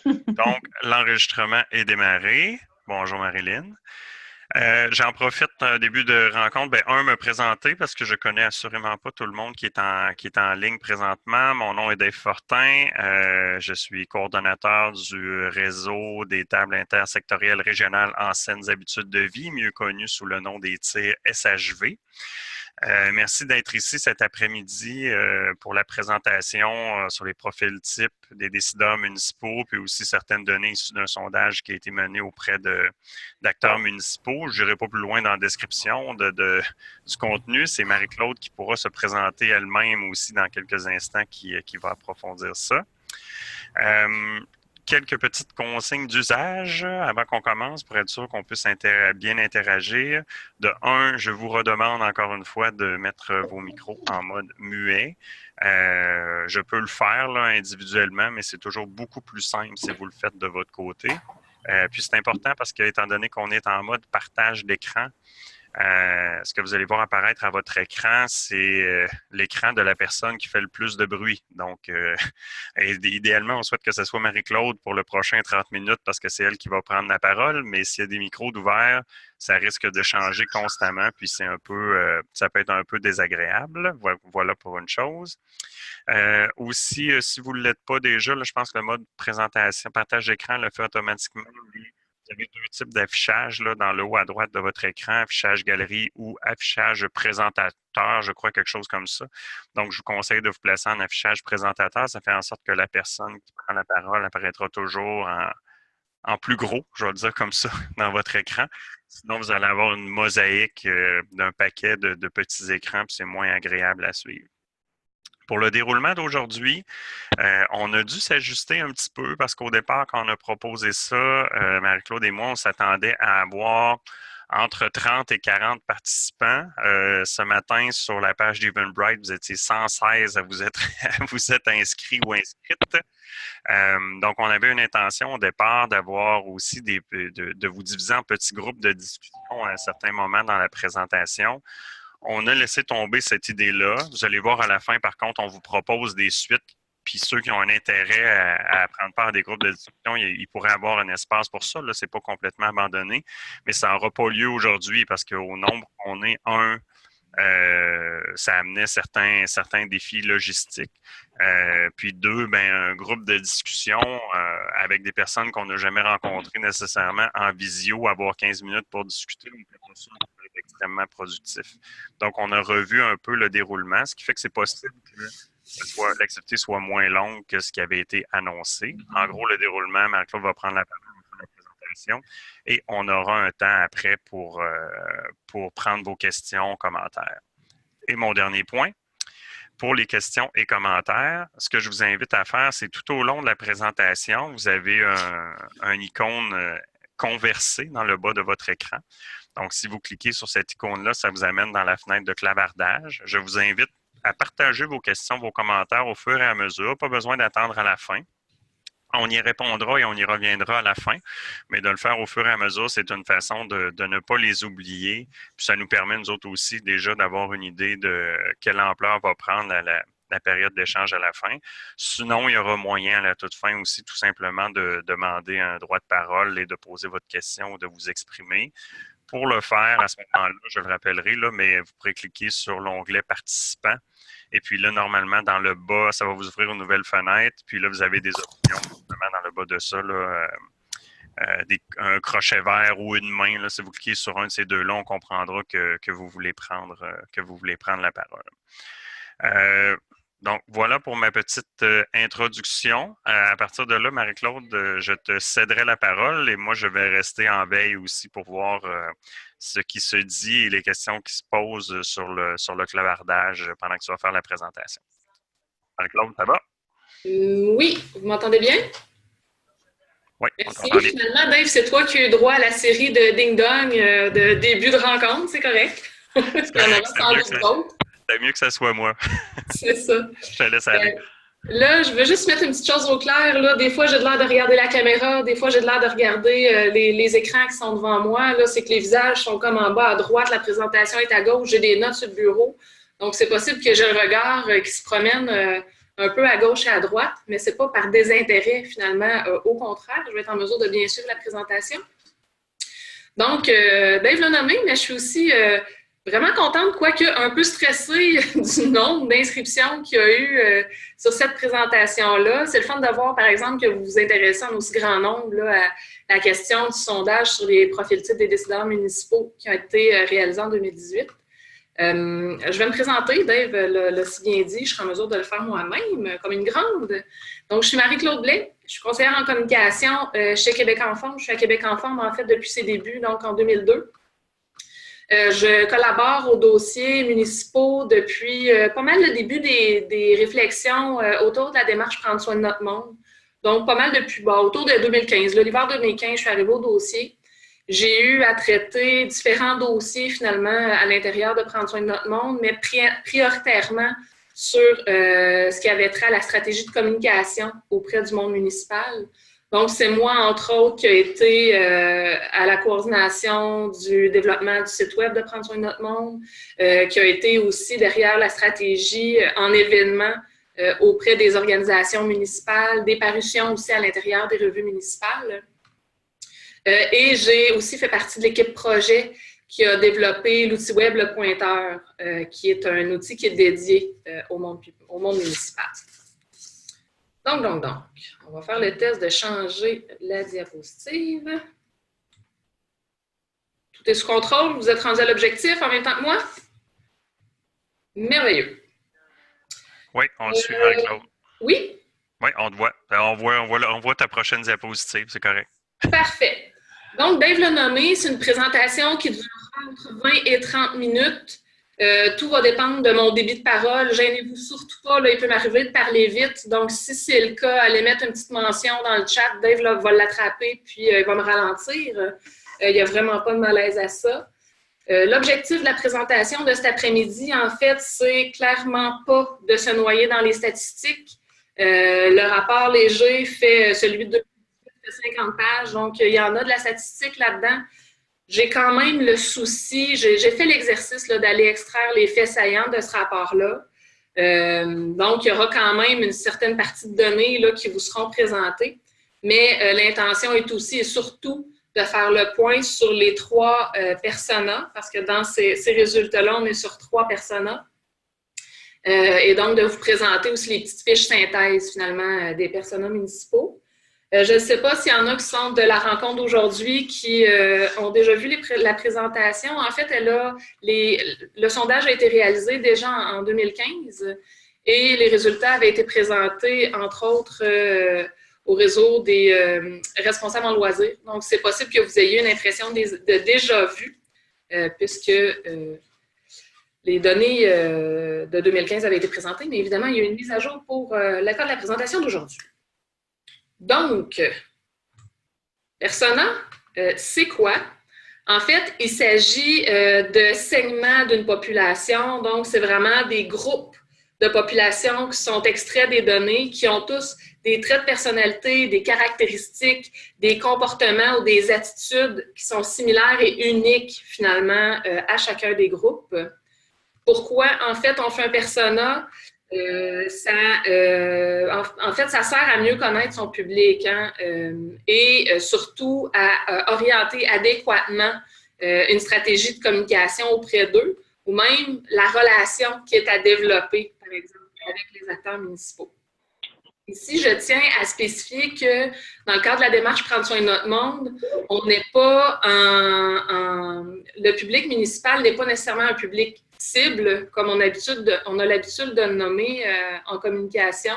Donc, l'enregistrement est démarré. Bonjour Marilyn. J'en profite d'un début de rencontre. Me présenter parce que je connais assurément pas tout le monde qui est en ligne présentement. Mon nom est Dave Fortin. Je suis coordonnateur du réseau des tables intersectorielles régionales en saines habitudes de vie, mieux connu sous le nom des tirs SHV. Merci d'être ici cet après-midi pour la présentation sur les profils types des décideurs municipaux, puis aussi certaines données issues d'un sondage qui a été mené auprès d'acteurs municipaux. Je n'irai pas plus loin dans la description du contenu. C'est Marie-Claude qui pourra se présenter elle-même aussi dans quelques instants qui va approfondir ça. Quelques petites consignes d'usage avant qu'on commence pour être sûr qu'on puisse bien interagir. De un, je vous redemande encore une fois de mettre vos micros en mode muet. Je peux le faire là, individuellement, mais c'est toujours beaucoup plus simple si vous le faites de votre côté. Puis c'est important parce que, étant donné qu'on est en mode partage d'écran, ce que vous allez voir apparaître à votre écran, c'est l'écran de la personne qui fait le plus de bruit. Donc, idéalement, on souhaite que ce soit Marie-Claude pour le prochain 30 minutes parce que c'est elle qui va prendre la parole. Mais s'il y a des micros d'ouvert, ça risque de changer constamment. Puis c'est ça peut être un peu désagréable. Voilà pour une chose. Aussi, si vous ne l'êtes pas déjà, là, je pense que le mode présentation, partage d'écran le fait automatiquement. Vous avez deux types d'affichage là, dans le haut à droite de votre écran, affichage galerie ou affichage présentateur, je crois quelque chose comme ça. Donc, je vous conseille de vous placer en affichage présentateur. Ça fait en sorte que la personne qui prend la parole apparaîtra toujours en plus gros, je vais le dire comme ça, dans votre écran. Sinon, vous allez avoir une mosaïque d'un paquet de petits écrans, puis c'est moins agréable à suivre. Pour le déroulement d'aujourd'hui, on a dû s'ajuster un petit peu parce qu'au départ, quand on a proposé ça, Marie-Claude et moi, on s'attendait à avoir entre 30 et 40 participants. Ce matin, sur la page d'Eventbrite, vous étiez 116 à vous être, à vous être inscrits ou inscrites. Donc, on avait une intention au départ d'avoir aussi de vous diviser en petits groupes de discussion à un certain moment dans la présentation. On a laissé tomber cette idée-là. Vous allez voir à la fin, par contre, on vous propose des suites. Puis ceux qui ont un intérêt à prendre part à des groupes de discussion, ils pourraient avoir un espace pour ça. Là, c'est pas complètement abandonné, mais ça n'aura pas lieu aujourd'hui parce qu'au nombre qu'on est, ça amenait certains défis logistiques. Puis deux, un groupe de discussion avec des personnes qu'on n'a jamais rencontrées nécessairement en visio, avoir 15 minutes pour discuter, ça peut être extrêmement productif. Donc, on a revu un peu le déroulement, ce qui fait que c'est possible que l'activité soit moins longue que ce qui avait été annoncé. En gros, le déroulement, Marie-Claude va prendre la parole pour la présentation et on aura un temps après pour prendre vos questions, commentaires. Et mon dernier point, pour les questions et commentaires, ce que je vous invite à faire, c'est tout au long de la présentation, vous avez un icône conversé dans le bas de votre écran. Donc, si vous cliquez sur cette icône-là, ça vous amène dans la fenêtre de clavardage. Je vous invite à partager vos questions, vos commentaires au fur et à mesure. Pas besoin d'attendre à la fin. On y répondra et on y reviendra à la fin, mais de le faire au fur et à mesure, c'est une façon de ne pas les oublier. Puis ça nous permet, nous autres aussi, déjà d'avoir une idée de quelle ampleur va prendre la période d'échange à la fin. Sinon, il y aura moyen à la toute fin aussi tout simplement de demander un droit de parole et de poser votre question ou de vous exprimer. Pour le faire, à ce moment-là, je le rappellerai, là, mais vous pourrez cliquer sur l'onglet participants. Et puis là, normalement, dans le bas, ça va vous ouvrir une nouvelle fenêtre. Puis là, vous avez des options, dans le bas de ça, là, un crochet vert ou une main. Là, si vous cliquez sur un de ces deux-là, on comprendra que vous voulez prendre la parole. Donc, voilà pour ma petite introduction. À partir de là, Marie-Claude, je te céderai la parole et moi, je vais rester en veille aussi pour voir ce qui se dit et les questions qui se posent sur le clavardage pendant que tu vas faire la présentation. Marie-Claude, ça va? Oui, vous m'entendez bien? Oui, on Merci. t'entend bien. Finalement, Dave, c'est toi qui as eu droit à la série de Ding Dong de début de rencontre, c'est correct? C'est Il y en correct, avait sans doute d'autres. c'est mieux que ça soit moi. C'est ça. Je te laisse aller. Là, je veux juste mettre une petite chose au clair. Là. Des fois, j'ai de l'air de regarder la caméra. Des fois, j'ai de l'air de regarder les écrans qui sont devant moi. Là, c'est que les visages sont comme en bas à droite. La présentation est à gauche. J'ai des notes sur le bureau. Donc, c'est possible que j'ai un regard qui se promène un peu à gauche et à droite, mais ce n'est pas par désintérêt finalement. Au contraire, je vais être en mesure de bien suivre la présentation. Donc, Dave l'a nommé, mais je suis aussi vraiment contente, quoique un peu stressée du nombre d'inscriptions qu'il y a eu sur cette présentation-là. C'est le fun de voir, par exemple, que vous vous intéressez en aussi grand nombre là, à la question du sondage sur les profils types des décideurs municipaux qui ont été réalisés en 2018. Je vais me présenter, Dave l'a si bien dit, je serai en mesure de le faire moi-même, comme une grande. Donc, je suis Marie-Claude Blais, je suis conseillère en communication chez Québec en Forme. Je suis à Québec en Forme, en fait, depuis ses débuts, donc en 2002. Je collabore aux dossiers municipaux depuis pas mal le début des réflexions autour de la démarche Prendre soin de notre monde. Donc, pas mal depuis autour de 2015. L'hiver 2015, je suis arrivée au dossier. J'ai eu à traiter différents dossiers, finalement, à l'intérieur de Prendre soin de notre monde, mais prioritairement sur ce qui avait trait à la stratégie de communication auprès du monde municipal. Donc, c'est moi, entre autres, qui a été à la coordination du développement du site web de Prendre soin de notre monde, qui a été aussi derrière la stratégie en événements auprès des organisations municipales, des parutions aussi à l'intérieur des revues municipales. Et j'ai aussi fait partie de l'équipe projet qui a développé l'outil web Le Pointeur, qui est un outil qui est dédié au monde municipal. Donc, on va faire le test de changer la diapositive. Tout est sous contrôle, vous êtes rendu à l'objectif en même temps que moi? Merveilleux. Oui, on te suit, Marie-Claude. Oui? Oui, on te voit. On voit ta prochaine diapositive, c'est correct. Parfait. Donc, Dave l'a nommé, c'est une présentation qui durera entre 20 et 30 minutes. Tout va dépendre de mon débit de parole. Gênez-vous surtout pas, là, il peut m'arriver de parler vite. Donc, si c'est le cas, allez mettre une petite mention dans le chat. Dave là, va l'attraper, puis il va me ralentir. Il n'y a vraiment pas de malaise à ça. L'objectif de la présentation de cet après-midi, en fait, c'est clairement pas de se noyer dans les statistiques. Le rapport léger fait celui de 50 pages, donc il y en a de la statistique là-dedans. J'ai quand même le souci, j'ai fait l'exercice d'aller extraire les faits saillants de ce rapport-là. Donc, il y aura quand même une certaine partie de données là, qui vous seront présentées, mais l'intention est aussi et surtout de faire le point sur les 3 personas, parce que dans ces résultats-là, on est sur 3 personas. Et donc, de vous présenter aussi les petites fiches synthèses, finalement, des personas municipaux. Je ne sais pas s'il y en a qui sont de la rencontre d'aujourd'hui qui ont déjà vu la présentation. En fait, le sondage a été réalisé déjà en 2015 et les résultats avaient été présentés, entre autres, au réseau des responsables en loisirs. Donc, c'est possible que vous ayez une impression de déjà vu, puisque les données de 2015 avaient été présentées, mais évidemment, il y a eu une mise à jour pour le cas de la présentation d'aujourd'hui. Donc, persona, c'est quoi? En fait, il s'agit de segments d'une population. Donc, c'est vraiment des groupes de population qui sont extraits des données, qui ont tous des traits de personnalité, des caractéristiques, des comportements ou des attitudes qui sont similaires et uniques, finalement, à chacun des groupes. Pourquoi, en fait, on fait un persona? En fait, ça sert à mieux connaître son public et surtout à orienter adéquatement une stratégie de communication auprès d'eux ou même la relation qui est à développer, par exemple, avec les acteurs municipaux. Ici, je tiens à spécifier que dans le cadre de la démarche Prendre soin de notre monde, on n'est pas le public municipal n'est pas nécessairement un public cible, comme on a l'habitude de le nommer en communication.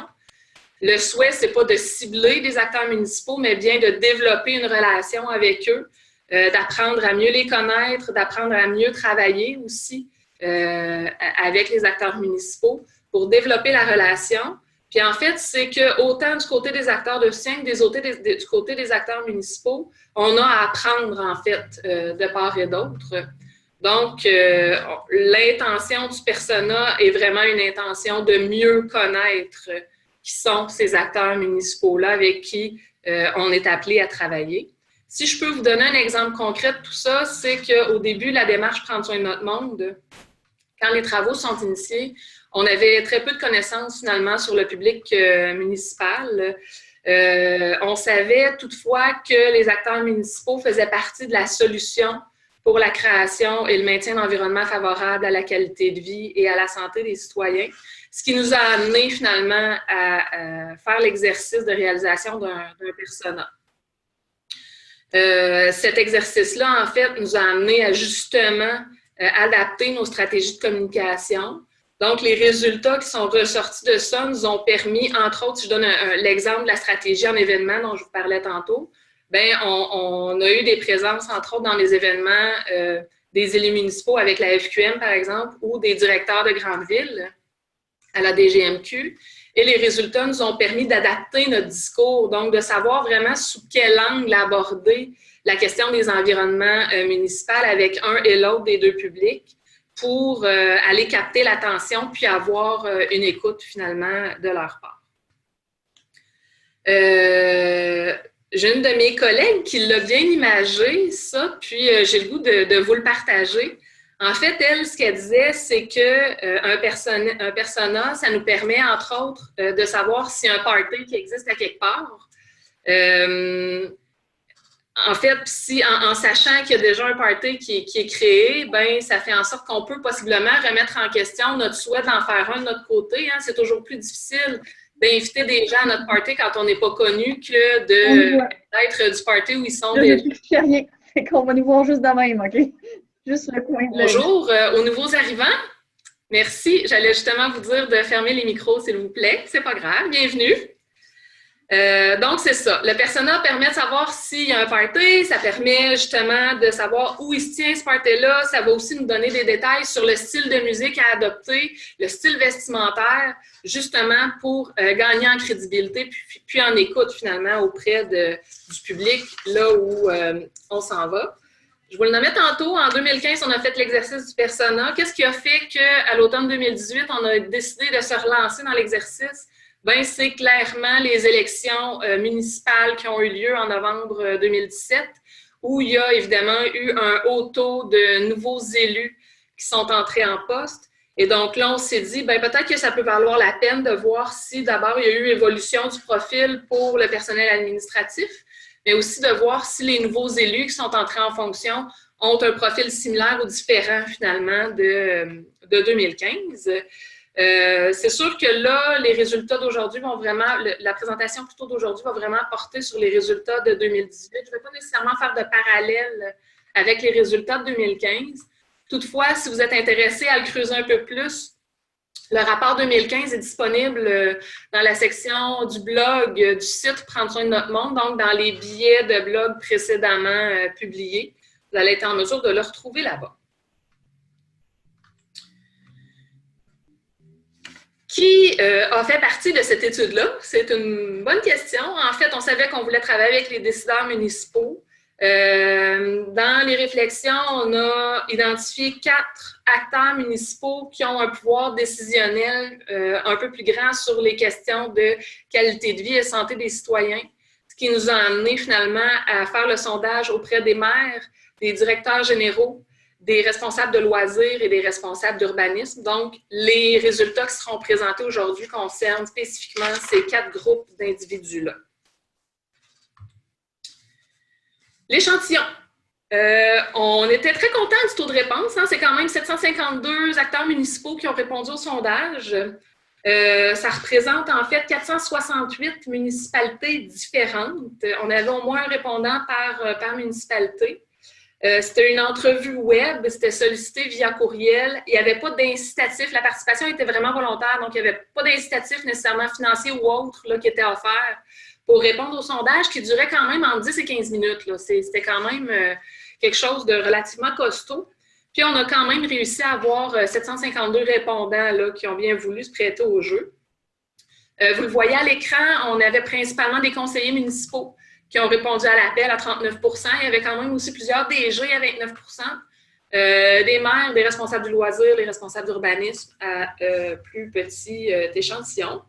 Le souhait, ce n'est pas de cibler des acteurs municipaux, mais bien de développer une relation avec eux, d'apprendre à mieux les connaître, d'apprendre à mieux travailler aussi avec les acteurs municipaux pour développer la relation. Puis en fait, c'est que autant du côté des acteurs de soutien que du côté des acteurs municipaux, on a à apprendre en fait de part et d'autre. Donc, l'intention du persona est vraiment une intention de mieux connaître qui sont ces acteurs municipaux-là avec qui on est appelé à travailler. Si je peux vous donner un exemple concret de tout ça, c'est qu'au début de la démarche Prendre soin de notre monde, quand les travaux sont initiés, On avait très peu de connaissances finalement sur le public municipal. On savait toutefois que les acteurs municipaux faisaient partie de la solution pour la création et le maintien d'environnements favorables à la qualité de vie et à la santé des citoyens, ce qui nous a amené finalement à faire l'exercice de réalisation d'un persona. Cet exercice-là, en fait, nous a amené à justement adapter nos stratégies de communication. Donc, les résultats qui sont ressortis de ça nous ont permis, entre autres, si je donne l'exemple de la stratégie en événement dont je vous parlais tantôt, bien, on a eu des présences, entre autres, dans les événements des élus municipaux avec la FQM, par exemple, ou des directeurs de grandes villes à la DGMQ. Et les résultats nous ont permis d'adapter notre discours, donc de savoir vraiment sous quel angle aborder la question des environnements municipaux avec un et l'autre des deux publics pour aller capter l'attention puis avoir une écoute finalement de leur part. J'ai une de mes collègues qui l'a bien imagé, ça, puis j'ai le goût de vous le partager. En fait, elle, ce qu'elle disait, c'est qu'un persona, ça nous permet, entre autres, de savoir s'il y a un party qui existe à quelque part. En fait, si en sachant qu'il y a déjà un party qui est créé, ben ça fait en sorte qu'on peut possiblement remettre en question notre souhait d'en faire un de notre côté. Hein. C'est toujours plus difficile d'inviter des gens à notre party quand on n'est pas connu que d'être du party où ils sont déjà. Je ne sais rien. Fait qu'on va nous voir juste de même, OK? Juste le coin de Bonjour aux nouveaux arrivants. Merci. J'allais justement vous dire de fermer les micros, s'il vous plaît. C'est pas grave. Bienvenue. Donc, c'est ça. Le persona permet de savoir s'il y a un party. Ça permet justement de savoir où il se tient ce party-là. Ça va aussi nous donner des détails sur le style de musique à adopter, le style vestimentaire, justement pour gagner en crédibilité puis en écoute finalement auprès du public là où on s'en va. Je vous le nommais tantôt, en 2015, on a fait l'exercice du persona. Qu'est-ce qui a fait qu'à l'automne 2018, on a décidé de se relancer dans l'exercice? Bien, c'est clairement les élections municipales qui ont eu lieu en novembre 2017, où il y a évidemment eu un haut taux de nouveaux élus qui sont entrés en poste. Et donc là, on s'est dit, bien, peut-être que ça peut valoir la peine de voir si d'abord il y a eu évolution du profil pour le personnel administratif, mais aussi de voir si les nouveaux élus qui sont entrés en fonction ont un profil similaire ou différent finalement de 2015. C'est sûr que là, les résultats d'aujourd'hui vont vraiment, la présentation plutôt d'aujourd'hui va vraiment porter sur les résultats de 2018. Je ne vais pas nécessairement faire de parallèle avec les résultats de 2015. Toutefois, si vous êtes intéressé à le creuser un peu plus, le rapport 2015 est disponible dans la section du blog du site Prendre soin de notre monde, donc dans les billets de blog précédemment publiés. Vous allez être en mesure de le retrouver là-bas. Qui a fait partie de cette étude-là? C'est une bonne question. En fait, on savait qu'on voulait travailler avec les décideurs municipaux. Dans les réflexions, on a identifié 4 acteurs municipaux qui ont un pouvoir décisionnel un peu plus grand sur les questions de qualité de vie et santé des citoyens, ce qui nous a amené finalement à faire le sondage auprès des maires, des directeurs généraux, des responsables de loisirs et des responsables d'urbanisme. Donc, les résultats qui seront présentés aujourd'hui concernent spécifiquement ces 4 groupes d'individus-là. L'échantillon. On était très contents du taux de réponse. Hein? C'est quand même 752 acteurs municipaux qui ont répondu au sondage. Ça représente en fait 468 municipalités différentes. On avait au moins un répondant par municipalité. C'était une entrevue web, c'était sollicité via courriel. Il n'y avait pas d'incitatif. La participation était vraiment volontaire, donc il n'y avait pas d'incitatif nécessairement financier ou autre là, qui était offert pour répondre au sondage qui durait quand même entre 10 et 15 minutes. C'était quand même quelque chose de relativement costaud. Puis on a quand même réussi à avoir 752 répondants là, qui ont bien voulu se prêter au jeu. Vous le voyez à l'écran, on avait principalement des conseillers municipaux qui ont répondu à l'appel à 39 %. Il y avait quand même aussi plusieurs DG à 29 %. Des maires, des responsables du loisir, des responsables d'urbanisme à plus petit échantillon.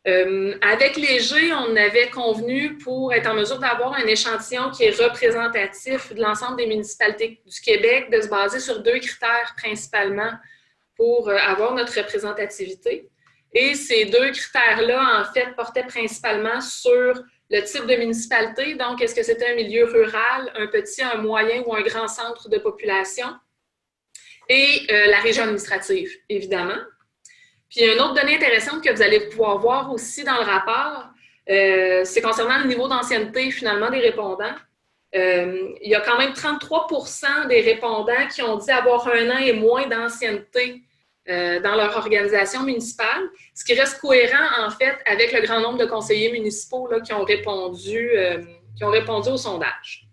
Avec les G, on avait convenu pour être en mesure d'avoir un échantillon qui est représentatif de l'ensemble des municipalités du Québec, de se baser sur 2 critères principalement pour avoir notre représentativité. Et ces deux critères-là, en fait, portaient principalement sur le type de municipalité. Donc, est-ce que c'était un milieu rural, un petit, un moyen ou un grand centre de population? Et la région administrative, évidemment. Puis, une autre donnée intéressante que vous allez pouvoir voir aussi dans le rapport, c'est concernant le niveau d'ancienneté, finalement, des répondants. Il y a quand même 33% des répondants qui ont dit avoir 1 an et moins d'ancienneté dans leur organisation municipale, ce qui reste cohérent, en fait, avec le grand nombre de conseillers municipaux là, qui ont répondu au sondage.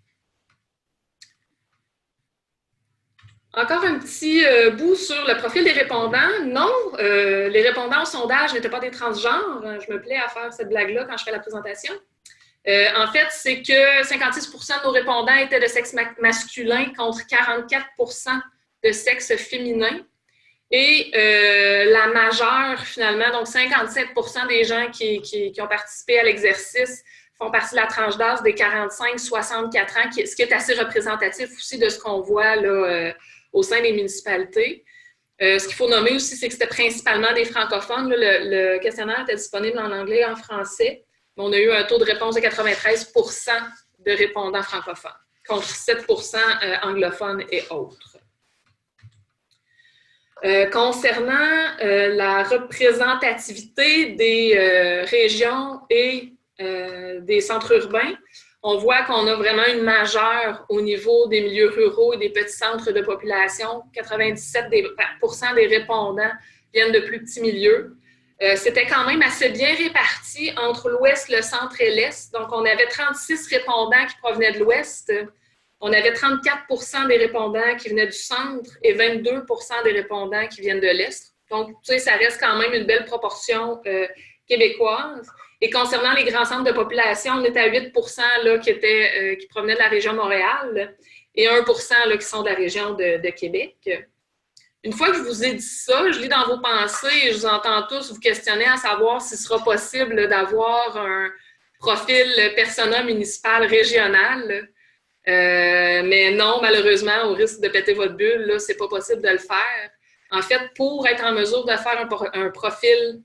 Encore un petit bout sur le profil des répondants. Non, les répondants au sondage n'étaient pas des transgenres. Je me plais à faire cette blague-là quand je fais la présentation. En fait, c'est que 56% de nos répondants étaient de sexe masculin contre 44% de sexe féminin. Et la majeure, finalement, donc 57% des gens qui ont participé à l'exercice font partie de la tranche d'âge des 45-64 ans, ce qui est assez représentatif aussi de ce qu'on voit là, au sein des municipalités. Ce qu'il faut nommer aussi, c'est que c'était principalement des francophones. Le questionnaire était disponible en anglais et en français. On a eu un taux de réponse de 93% de répondants francophones, contre 7% anglophones et autres. Concernant la représentativité des régions et des centres urbains, on voit qu'on a vraiment une majeure au niveau des milieux ruraux et des petits centres de population. 97% des répondants viennent de plus petits milieux. C'était quand même assez bien réparti entre l'Ouest, le Centre et l'Est. Donc, on avait 36 répondants qui provenaient de l'Ouest. On avait 34% des répondants qui venaient du Centre et 22% des répondants qui viennent de l'Est. Donc, tu sais, ça reste quand même une belle proportion québécoise. Et concernant les grands centres de population, on était à 8% là, qui provenaient de la région Montréal et 1% là, qui sont de la région de Québec. Une fois que je vous ai dit ça, je lis dans vos pensées et je vous entends tous vous questionner à savoir s'il sera possible d'avoir un profil persona municipal régional. Mais non, malheureusement, au risque de péter votre bulle, ce n'est pas possible de le faire. En fait, pour être en mesure de faire un profil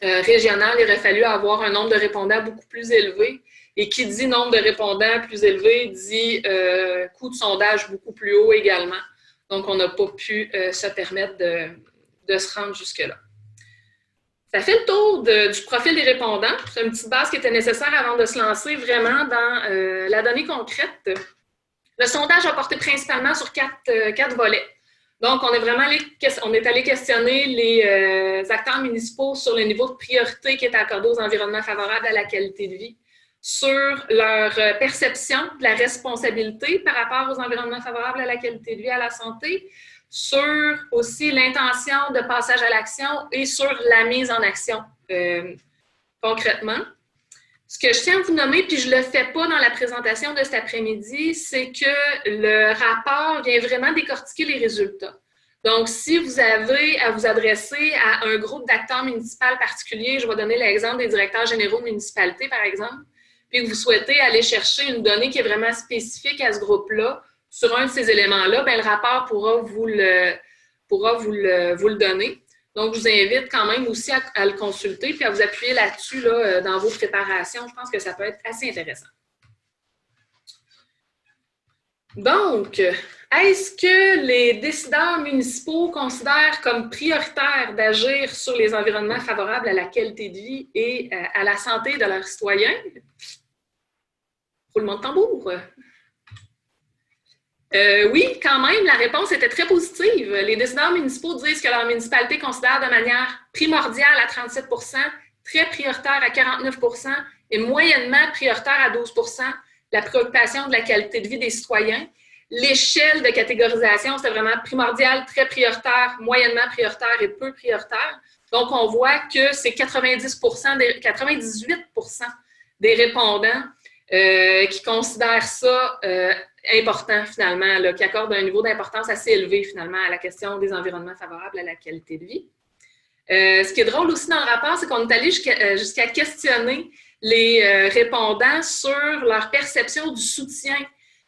régional, il aurait fallu avoir un nombre de répondants beaucoup plus élevé. Et qui dit nombre de répondants plus élevé dit coût de sondage beaucoup plus haut également. Donc, on n'a pas pu se permettre de se rendre jusque-là. Ça fait le tour du profil des répondants. C'est une petite base qui était nécessaire avant de se lancer vraiment dans la donnée concrète. Le sondage a porté principalement sur quatre volets. Donc, on est allé questionner les acteurs municipaux sur le niveau de priorité qui est accordé aux environnements favorables à la qualité de vie, sur leur perception de la responsabilité par rapport aux environnements favorables à la qualité de vie et à la santé, sur aussi l'intention de passage à l'action et sur la mise en action concrètement. Ce que je tiens à vous nommer, puis je ne le fais pas dans la présentation de cet après-midi, c'est que le rapport vient vraiment décortiquer les résultats. Donc, si vous avez à vous adresser à un groupe d'acteurs municipaux particuliers, je vais donner l'exemple des directeurs généraux de municipalité, par exemple, puis que vous souhaitez aller chercher une donnée qui est vraiment spécifique à ce groupe-là, sur un de ces éléments-là, bien, le rapport pourra vous le donner. Donc, je vous invite quand même aussi à le consulter puis à vous appuyer là-dessus là, dans vos préparations. Je pense que ça peut être assez intéressant. Donc, est-ce que les décideurs municipaux considèrent comme prioritaire d'agir sur les environnements favorables à la qualité de vie et à la santé de leurs citoyens? Roulement de tambour. Oui, quand même, la réponse était très positive. Les décideurs municipaux disent que leur municipalité considère de manière primordiale à 37 %, très prioritaire à 49 % et moyennement prioritaire à 12 % la préoccupation de la qualité de vie des citoyens. L'échelle de catégorisation, c'était vraiment primordial, très prioritaire, moyennement prioritaire et peu prioritaire. Donc, on voit que c'est 98 % des répondants qui considèrent ça important, finalement, là, qui accorde un niveau d'importance assez élevé, finalement, à la question des environnements favorables à la qualité de vie. Ce qui est drôle aussi dans le rapport, c'est qu'on est allé jusqu'à questionner les répondants sur leur perception du soutien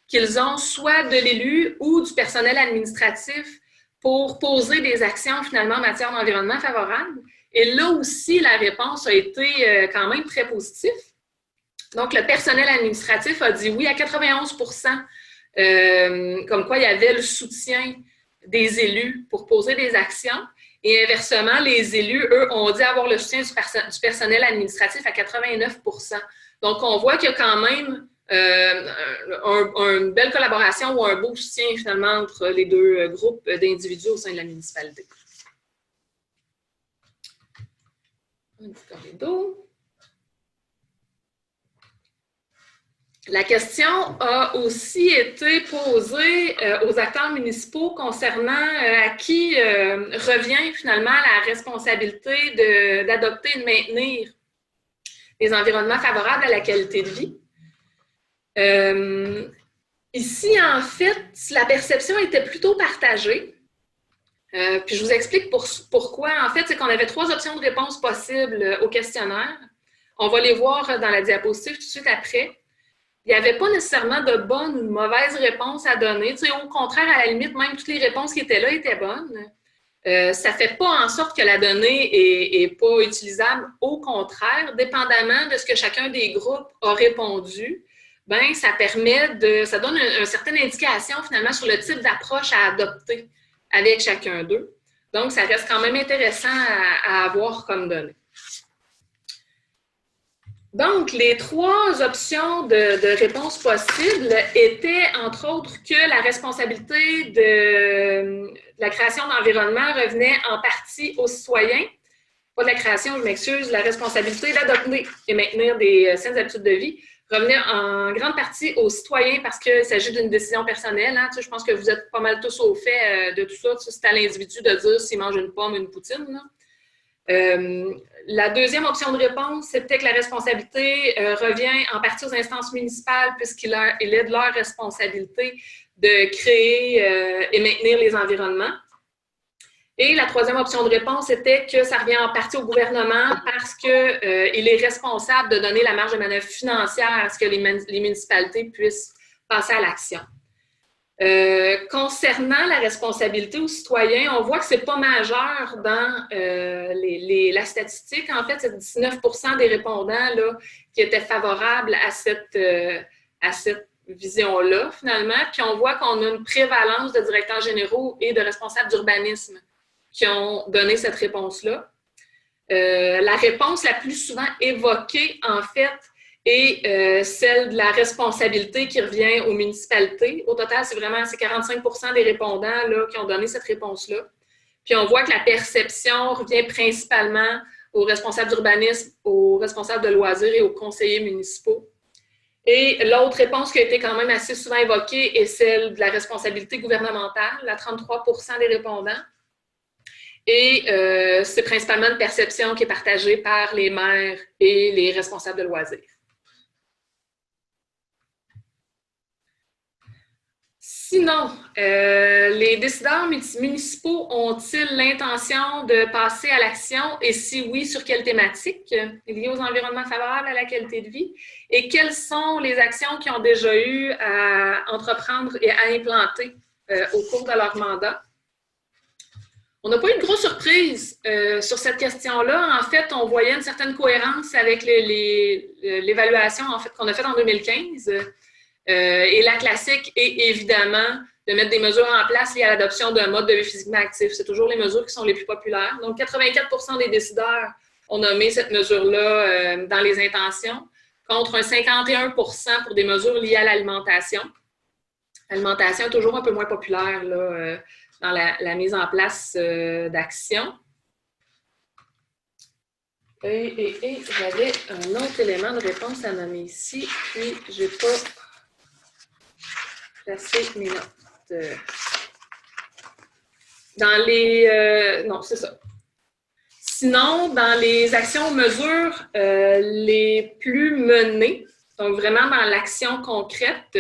qu'ils ont soit de l'élu ou du personnel administratif pour poser des actions finalement en matière d'environnement favorable. Et là aussi, la réponse a été quand même très positive. Donc, le personnel administratif a dit oui à 91 %, comme quoi il y avait le soutien des élus pour poser des actions. Et inversement, les élus, eux, ont dit avoir le soutien du personnel administratif à 89 %. Donc, on voit qu'il y a quand même une belle collaboration ou un beau soutien finalement entre les deux groupes d'individus au sein de la municipalité. Un petit corridor. La question a aussi été posée aux acteurs municipaux concernant à qui revient finalement la responsabilité d'adopter et de maintenir des environnements favorables à la qualité de vie. Ici, en fait, la perception était plutôt partagée. Puis je vous explique pourquoi. En fait, c'est qu'on avait 3 options de réponse possibles au questionnaire. On va les voir dans la diapositive tout de suite après. Il n'y avait pas nécessairement de bonne ou de mauvaise réponse à donner. Tu sais, au contraire, à la limite, même toutes les réponses qui étaient là étaient bonnes. Ça ne fait pas en sorte que la donnée n'est pas utilisable. Au contraire, dépendamment de ce que chacun des groupes a répondu, ben, ça donne une certaine indication finalement sur le type d'approche à adopter avec chacun d'eux. Donc, ça reste quand même intéressant à avoir comme donnée. Donc, les 3 options de réponse possibles étaient, entre autres, que la responsabilité de la création d'environnement revenait en partie aux citoyens. Pas de la création, je m'excuse, la responsabilité d'adopter et maintenir des saines habitudes de vie revenait en grande partie aux citoyens parce qu'il s'agit d'une décision personnelle. Hein. Tu sais, je pense que vous êtes pas mal tous au fait de tout ça. Tu sais, c'est à l'individu de dire s'il mange une pomme ou une poutine. Là. La deuxième option de réponse, c'était que la responsabilité revient en partie aux instances municipales puisqu'il est de leur responsabilité de créer et maintenir les environnements. Et la troisième option de réponse était que ça revient en partie au gouvernement parce qu'il est responsable de donner la marge de manœuvre financière à ce que les municipalités puissent passer à l'action. Concernant la responsabilité aux citoyens, on voit que ce n'est pas majeur dans la statistique. En fait, c'est 19 % des répondants là, qui étaient favorables à cette vision-là, finalement. Puis on voit qu'on a une prévalence de directeurs généraux et de responsables d'urbanisme qui ont donné cette réponse-là. La réponse la plus souvent évoquée, en fait, est celle de la responsabilité qui revient aux municipalités. Au total, c'est 45 % des répondants là, qui ont donné cette réponse-là. Puis on voit que la perception revient principalement aux responsables d'urbanisme, aux responsables de loisirs et aux conseillers municipaux. Et l'autre réponse qui a été quand même assez souvent évoquée est celle de la responsabilité gouvernementale, à 33 % des répondants. Et c'est principalement une perception qui est partagée par les maires et les responsables de loisirs. Sinon, les décideurs municipaux ont-ils l'intention de passer à l'action et si oui, sur quelle thématique liée aux environnements favorables à la qualité de vie? Et quelles sont les actions qu'ils ont déjà eu à entreprendre et à implanter au cours de leur mandat? On n'a pas eu de grosse surprise sur cette question-là. En fait, on voyait une certaine cohérence avec l'évaluation en fait, qu'on a faite en 2015. Et la classique est évidemment de mettre des mesures en place liées à l'adoption d'un mode de vie physiquement actif. C'est toujours les mesures qui sont les plus populaires. Donc, 84 % des décideurs ont nommé cette mesure-là dans les intentions, contre un 51 % pour des mesures liées à l'alimentation. L'alimentation est toujours un peu moins populaire là, dans la mise en place d'actions. Et j'avais un autre élément de réponse à nommer ici, puis je n'ai pas placé mes notes. Dans les... non, c'est ça. Sinon, dans les actions mesures les plus menées, donc vraiment dans l'action concrète,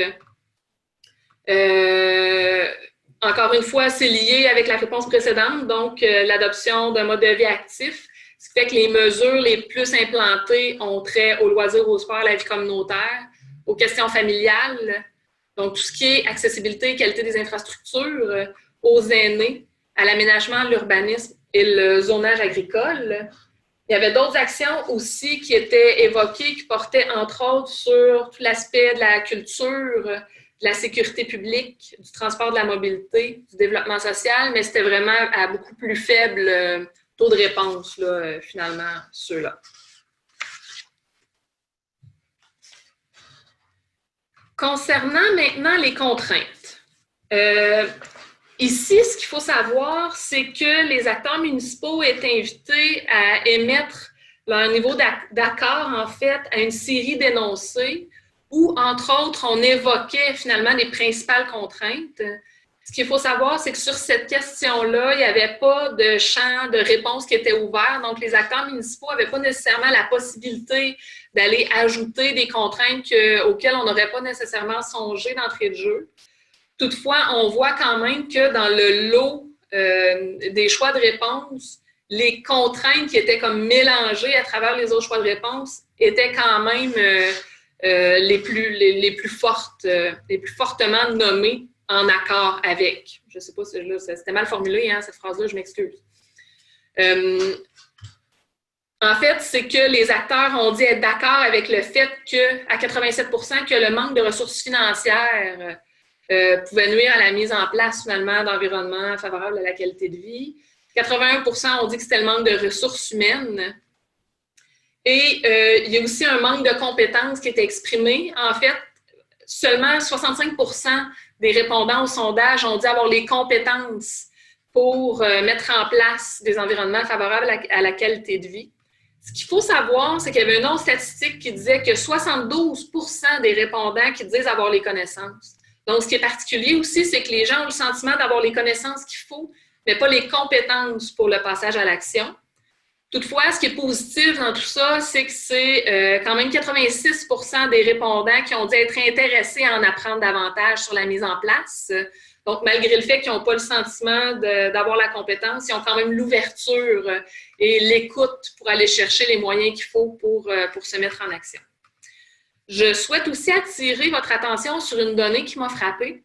encore une fois, c'est lié avec la réponse précédente, donc l'adoption d'un mode de vie actif, ce qui fait que les mesures les plus implantées ont trait aux loisirs, au sport, à la vie communautaire, aux questions familiales, donc tout ce qui est accessibilité et qualité des infrastructures, aux aînés, à l'aménagement, l'urbanisme et le zonage agricole. Il y avait d'autres actions aussi qui étaient évoquées, qui portaient entre autres sur tout l'aspect de la culture, de la sécurité publique, du transport, de la mobilité, du développement social, mais c'était vraiment à beaucoup plus faible taux de réponse, là, finalement, ceux-là. Concernant maintenant les contraintes, ici, ce qu'il faut savoir, c'est que les acteurs municipaux étaient invités à émettre leur niveau d'accord, en fait, à une série d'énoncés où, entre autres, on évoquait finalement les principales contraintes. Ce qu'il faut savoir, c'est que sur cette question-là, il n'y avait pas de champ de réponse qui était ouvert. Donc, les acteurs municipaux n'avaient pas nécessairement la possibilité d'aller ajouter des contraintes auxquelles on n'aurait pas nécessairement songé d'entrée de jeu. Toutefois, on voit quand même que dans le lot des choix de réponse, les contraintes qui étaient comme mélangées à travers les autres choix de réponse étaient quand même les plus fortement nommées en accord avec. Je ne sais pas si c'était mal formulé, hein, cette phrase-là, je m'excuse. En fait, c'est que les acteurs ont dit être d'accord avec le fait qu'à 87% que le manque de ressources financières pouvait nuire à la mise en place, finalement, d'environnements favorables à la qualité de vie. 81% ont dit que c'était le manque de ressources humaines. Et il y a aussi un manque de compétences qui était exprimé. En fait, seulement 65% des répondants au sondage ont dit avoir les compétences pour mettre en place des environnements favorables à la qualité de vie. Ce qu'il faut savoir, c'est qu'il y avait une autre statistique qui disait que 72% des répondants qui disent avoir les connaissances. Donc, ce qui est particulier aussi, c'est que les gens ont le sentiment d'avoir les connaissances qu'il faut, mais pas les compétences pour le passage à l'action. Toutefois, ce qui est positif dans tout ça, c'est que c'est quand même 86% des répondants qui ont dit être intéressés à en apprendre davantage sur la mise en place. Donc, malgré le fait qu'ils n'ont pas le sentiment d'avoir la compétence, ils ont quand même l'ouverture et l'écoute pour aller chercher les moyens qu'il faut pour se mettre en action. Je souhaite aussi attirer votre attention sur une donnée qui m'a frappée.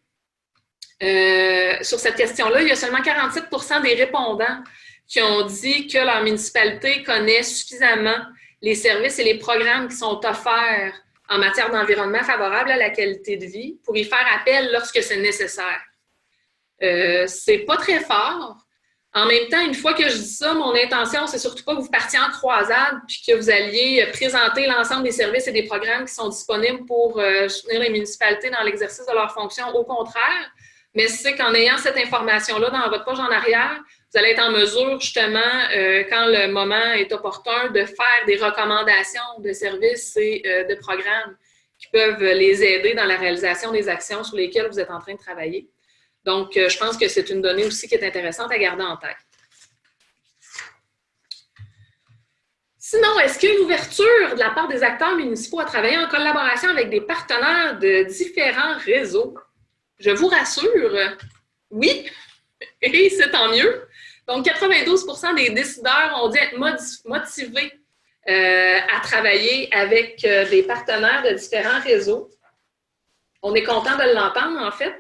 Sur cette question-là, il y a seulement 47% des répondants qui ont dit que leur municipalité connaît suffisamment les services et les programmes qui sont offerts en matière d'environnement favorable à la qualité de vie pour y faire appel lorsque c'est nécessaire. C'est pas très fort. En même temps, une fois que je dis ça, mon intention, c'est surtout pas que vous partiez en croisade puis que vous alliez présenter l'ensemble des services et des programmes qui sont disponibles pour soutenir les municipalités dans l'exercice de leurs fonctions. Au contraire, mais c'est qu'en ayant cette information-là dans votre poche en arrière, vous allez être en mesure, justement, quand le moment est opportun, de faire des recommandations de services et de programmes qui peuvent les aider dans la réalisation des actions sur lesquelles vous êtes en train de travailler. Donc, je pense que c'est une donnée aussi qui est intéressante à garder en tête. Sinon, est-ce qu'il y a une ouverture de la part des acteurs municipaux à travailler en collaboration avec des partenaires de différents réseaux? Je vous rassure, oui, et c'est tant mieux. Donc, 92% des décideurs ont dit être motivés à travailler avec des partenaires de différents réseaux. On est content de l'entendre, en fait.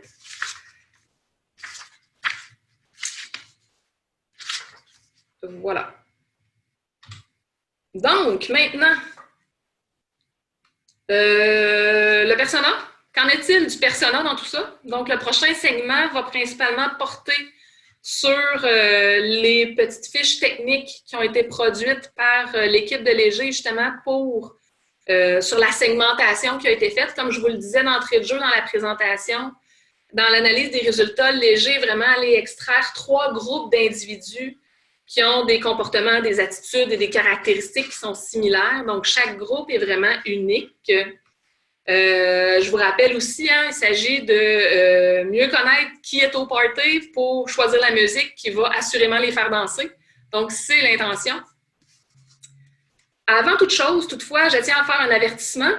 Voilà. Donc, maintenant, le persona. Qu'en est-il du persona dans tout ça? Donc, le prochain segment va principalement porter sur les petites fiches techniques qui ont été produites par l'équipe de Léger, justement, sur la segmentation qui a été faite. Comme je vous le disais d'entrée de jeu dans la présentation, dans l'analyse des résultats, Léger est vraiment allé extraire 3 groupes d'individus qui ont des comportements, des attitudes et des caractéristiques qui sont similaires. Donc, chaque groupe est vraiment unique. Je vous rappelle aussi, hein, il s'agit de mieux connaître qui est au party pour choisir la musique qui va assurément les faire danser. Donc, c'est l'intention. Avant toute chose, toutefois, je tiens à faire un avertissement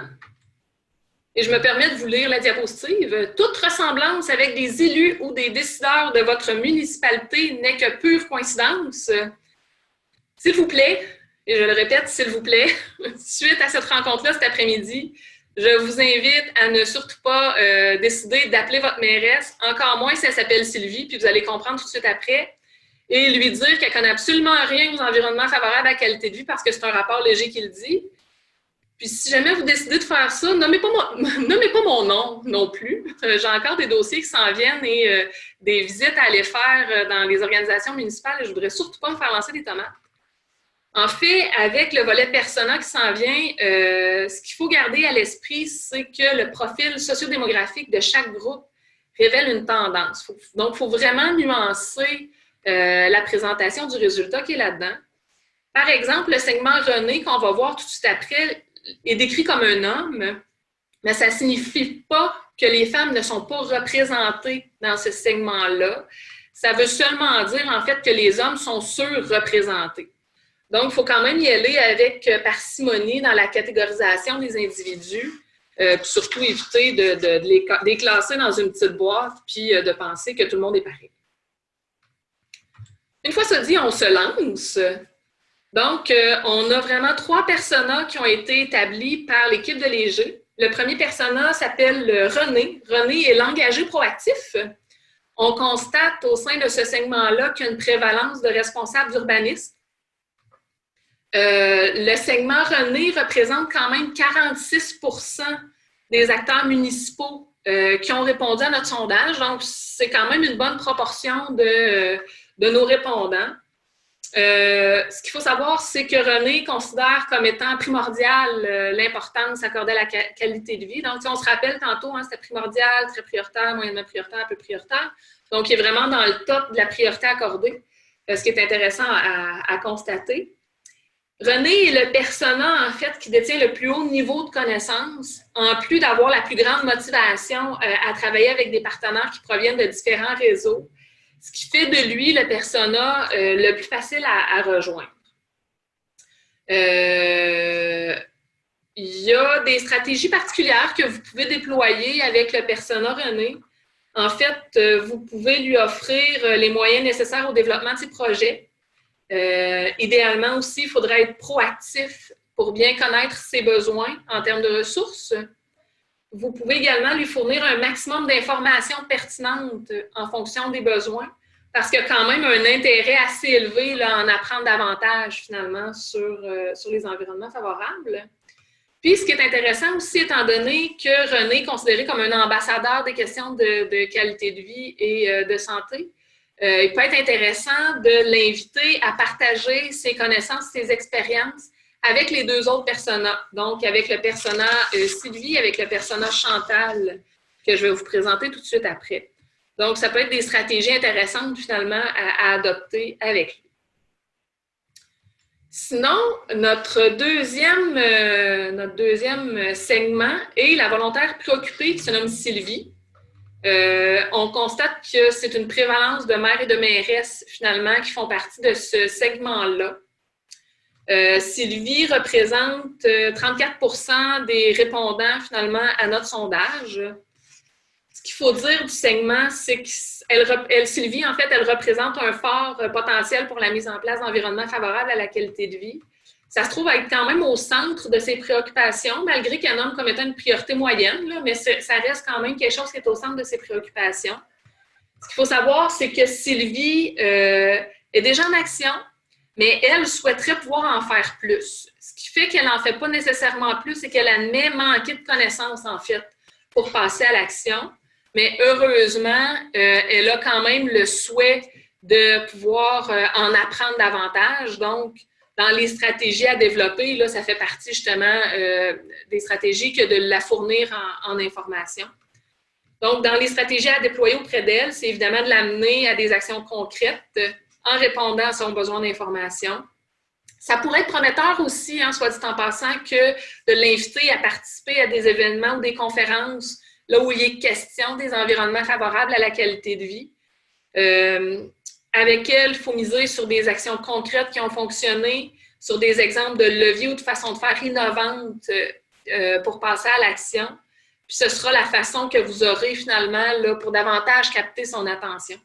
et je me permets de vous lire la diapositive. Toute ressemblance avec des élus ou des décideurs de votre municipalité n'est que pure coïncidence. S'il vous plaît, et je le répète, s'il vous plaît, suite à cette rencontre-là cet après-midi, je vous invite à ne surtout pas décider d'appeler votre mairesse, encore moins si elle s'appelle Sylvie, puis vous allez comprendre tout de suite après. et lui dire qu'elle ne connaît absolument rien aux environnements favorables à la qualité de vie parce que c'est un rapport léger qui le dit. Puis si jamais vous décidez de faire ça, nommez pas mon nom non plus. J'ai encore des dossiers qui s'en viennent et des visites à aller faire dans les organisations municipales. Je ne voudrais surtout pas me faire lancer des tomates. En fait, avec le volet persona qui s'en vient, ce qu'il faut garder à l'esprit, c'est que le profil sociodémographique de chaque groupe révèle une tendance. Donc, il faut vraiment nuancer la présentation du résultat qui est là-dedans. Par exemple, le segment René, qu'on va voir tout de suite après, est décrit comme un homme, mais ça ne signifie pas que les femmes ne sont pas représentées dans ce segment-là. Ça veut seulement dire, en fait, que les hommes sont surreprésentés. Donc, il faut quand même y aller avec parcimonie dans la catégorisation des individus, puis surtout éviter de les classer dans une petite boîte puis de penser que tout le monde est pareil. Une fois ça dit, on se lance. Donc, on a vraiment 3 personas qui ont été établis par l'équipe de Léger. Le premier persona s'appelle René. René est l'engagé proactif. On constate au sein de ce segment-là qu'il y a une prévalence de responsables d'urbanisme. Le segment René représente quand même 46% des acteurs municipaux qui ont répondu à notre sondage. Donc, c'est quand même une bonne proportion de nos répondants. Ce qu'il faut savoir, c'est que René considère comme étant primordial l'importance accordée à la qualité de vie. Donc, si on se rappelle tantôt, hein, c'était primordial, très prioritaire, moyennement prioritaire, peu prioritaire. Donc, il est vraiment dans le top de la priorité accordée, ce qui est intéressant à constater. René est le persona, en fait, qui détient le plus haut niveau de connaissance, en plus d'avoir la plus grande motivation à travailler avec des partenaires qui proviennent de différents réseaux, ce qui fait de lui le persona le plus facile à rejoindre. Il y a des stratégies particulières que vous pouvez déployer avec le persona René. En fait, vous pouvez lui offrir les moyens nécessaires au développement de ses projets. Idéalement aussi, il faudrait être proactif pour bien connaître ses besoins en termes de ressources. Vous pouvez également lui fournir un maximum d'informations pertinentes en fonction des besoins, parce qu'il y a quand même un intérêt assez élevé là, à en apprendre davantage finalement sur les environnements favorables. Puis, ce qui est intéressant aussi, étant donné que René est considéré comme un ambassadeur des questions de qualité de vie et de santé, il peut être intéressant de l'inviter à partager ses connaissances, ses expériences avec les 2 autres personas. Donc, avec le persona Sylvie, avec le persona Chantal, que je vais vous présenter tout de suite après. Donc, ça peut être des stratégies intéressantes, finalement, à adopter avec lui. Sinon, notre deuxième segment est la volontaire préoccupée qui se nomme Sylvie. On constate que c'est une prévalence de mères et de mairesses, finalement, qui font partie de ce segment-là. Sylvie représente 34% des répondants, finalement, à notre sondage. Ce qu'il faut dire du segment, c'est que Sylvie, en fait, elle représente un fort potentiel pour la mise en place d'environnements favorables à la qualité de vie. Ça se trouve être quand même au centre de ses préoccupations, malgré qu'elle nomme comme étant une priorité moyenne, là, mais ça reste quand même quelque chose qui est au centre de ses préoccupations. Ce qu'il faut savoir, c'est que Sylvie est déjà en action, mais elle souhaiterait pouvoir en faire plus. Ce qui fait qu'elle n'en fait pas nécessairement plus et qu'elle admet manquer de connaissances, en fait, pour passer à l'action. Mais heureusement, elle a quand même le souhait de pouvoir en apprendre davantage. Donc, dans les stratégies à développer, là, ça fait partie justement des stratégies que de la fournir en information. Donc, dans les stratégies à déployer auprès d'elle, c'est évidemment de l'amener à des actions concrètes en répondant à son besoin d'information. Ça pourrait être prometteur aussi, hein, soit dit en passant, que de l'inviter à participer à des événements ou des conférences là où il est question des environnements favorables à la qualité de vie. Avec elle, il faut miser sur des actions concrètes qui ont fonctionné, sur des exemples de leviers ou de façons de faire innovantes pour passer à l'action. Puis ce sera la façon que vous aurez finalement là, pour davantage capter son attention.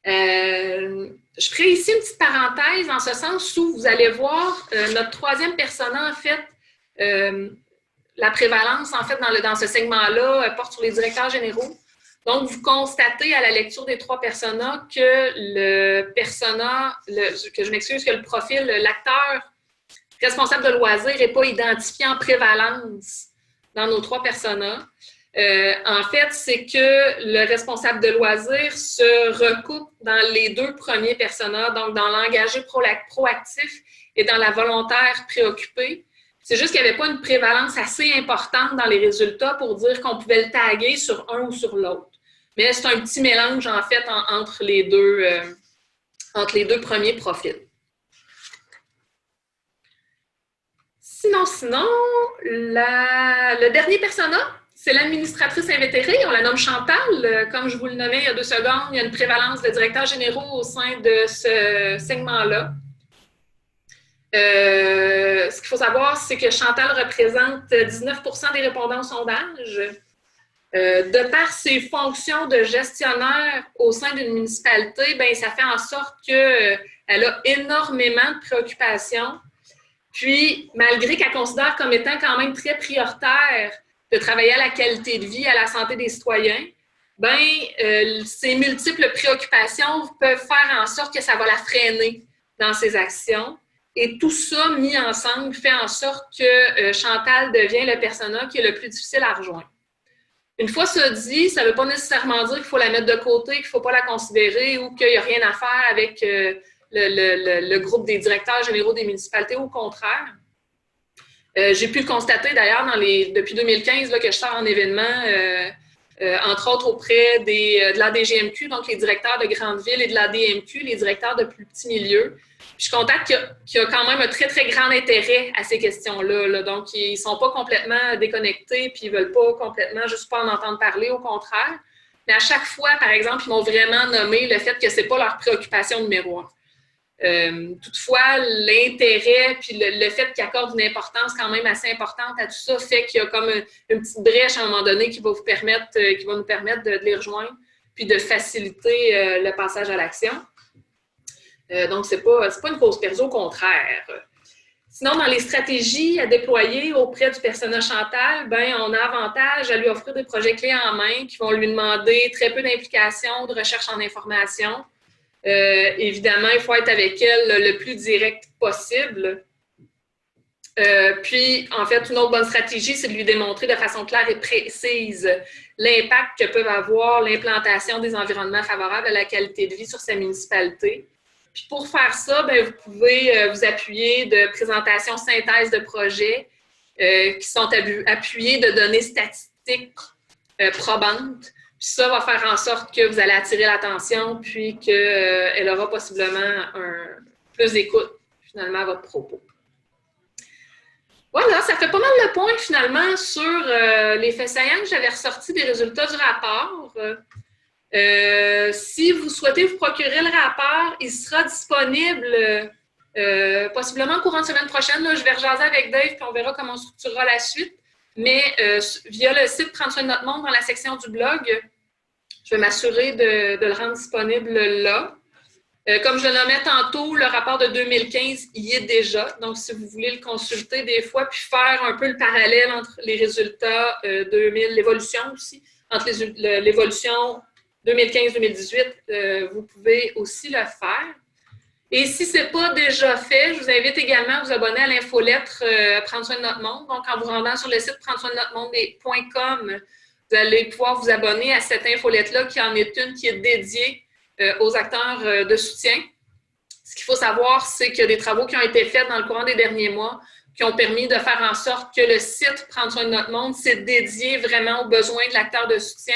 Je ferai ici une petite parenthèse en ce sens où vous allez voir notre troisième persona, en fait, la prévalence, en fait, dans ce segment-là, porte sur les directeurs généraux. Donc, vous constatez à la lecture des 3 personas que que le profil, l'acteur responsable de loisirs n'est pas identifié en prévalence dans nos 3 personas. En fait, c'est que le responsable de loisirs se recoupe dans les 2 premiers personas, donc dans l'engagé proactif et dans la volontaire préoccupée. C'est juste qu'il n'y avait pas une prévalence assez importante dans les résultats pour dire qu'on pouvait le taguer sur un ou sur l'autre. Mais c'est un petit mélange, en fait, entre les deux premiers profils. Sinon, le dernier persona, c'est l'administratrice invétérée. On la nomme Chantal. Comme je vous le nommais il y a 2 secondes, il y a une prévalence de directeurs généraux au sein de ce segment-là. Ce qu'il faut savoir, c'est que Chantal représente 19% des répondants au sondage. De par ses fonctions de gestionnaire au sein d'une municipalité, bien, ça fait en sorte qu'elle a énormément de préoccupations. Puis, malgré qu'elle considère comme étant quand même très prioritaire de travailler à la qualité de vie, à la santé des citoyens, bien, ces multiples préoccupations peuvent faire en sorte que ça va la freiner dans ses actions. Et tout ça, mis ensemble, fait en sorte que Chantal devient le persona qui est le plus difficile à rejoindre. Une fois ça dit, ça ne veut pas nécessairement dire qu'il faut la mettre de côté, qu'il ne faut pas la considérer ou qu'il n'y a rien à faire avec le groupe des directeurs généraux des municipalités. Au contraire. J'ai pu le constater d'ailleurs depuis 2015 là, que je sors en événement, entre autres auprès de l'ADGMQ, donc les directeurs de grandes villes, et de l'ADMQ, les directeurs de plus petits milieux. Puis je constate qu'il y a quand même un très, très grand intérêt à ces questions-là. Là. Donc, ils ne sont pas complètement déconnectés puis ils ne veulent pas complètement juste pas en entendre parler, au contraire. Mais à chaque fois, par exemple, ils m'ont vraiment nommé le fait que ce n'est pas leur préoccupation numéro 1. Toutefois, l'intérêt puis le fait qu'ils accordent une importance quand même assez importante à tout ça fait qu'il y a comme une petite brèche à un moment donné qui va nous permettre de les rejoindre puis de faciliter le passage à l'action. Donc, ce n'est pas une cause perdue, au contraire. Sinon, dans les stratégies à déployer auprès du personnage Chantal, ben, on a avantage à lui offrir des projets clés en main qui vont lui demander très peu d'implication, de recherche en information. Évidemment, il faut être avec elle le plus direct possible. Puis, en fait, une autre bonne stratégie, c'est de lui démontrer de façon claire et précise l'impact que peut avoir l'implantation des environnements favorables à la qualité de vie sur sa municipalité. Puis pour faire ça, bien, vous pouvez vous appuyer de présentations synthèses de projets qui sont appuyées de données statistiques probantes. Puis ça va faire en sorte que vous allez attirer l'attention puis qu'elle aura possiblement plus d'écoute finalement à votre propos. Voilà, ça fait pas mal le point finalement sur les faits saillants que j'avais ressortis des résultats du rapport. Si vous souhaitez vous procurer le rapport, il sera disponible possiblement au courant de semaine prochaine. Là, je vais rejaser avec Dave puis on verra comment on structurera la suite. Mais via le site Prendre soin de notre monde dans la section du blog, je vais m'assurer de le rendre disponible là. Comme je le nommais tantôt, le rapport de 2015 y est déjà. Donc, si vous voulez le consulter des fois puis faire un peu le parallèle entre les résultats 2000, l'évolution aussi, entre l'évolution 2015-2018, vous pouvez aussi le faire. Et si ce n'est pas déjà fait, je vous invite également à vous abonner à l'infolettre Prendre soin de notre monde. Donc, en vous rendant sur le site prendresoindenotremondecom, vous allez pouvoir vous abonner à cette infolette-là qui en est une qui est dédiée aux acteurs de soutien. Ce qu'il faut savoir, c'est qu'il y a des travaux qui ont été faits dans le courant des derniers mois qui ont permis de faire en sorte que le site Prendre soin de notre monde s'est dédié vraiment aux besoins de l'acteur de soutien.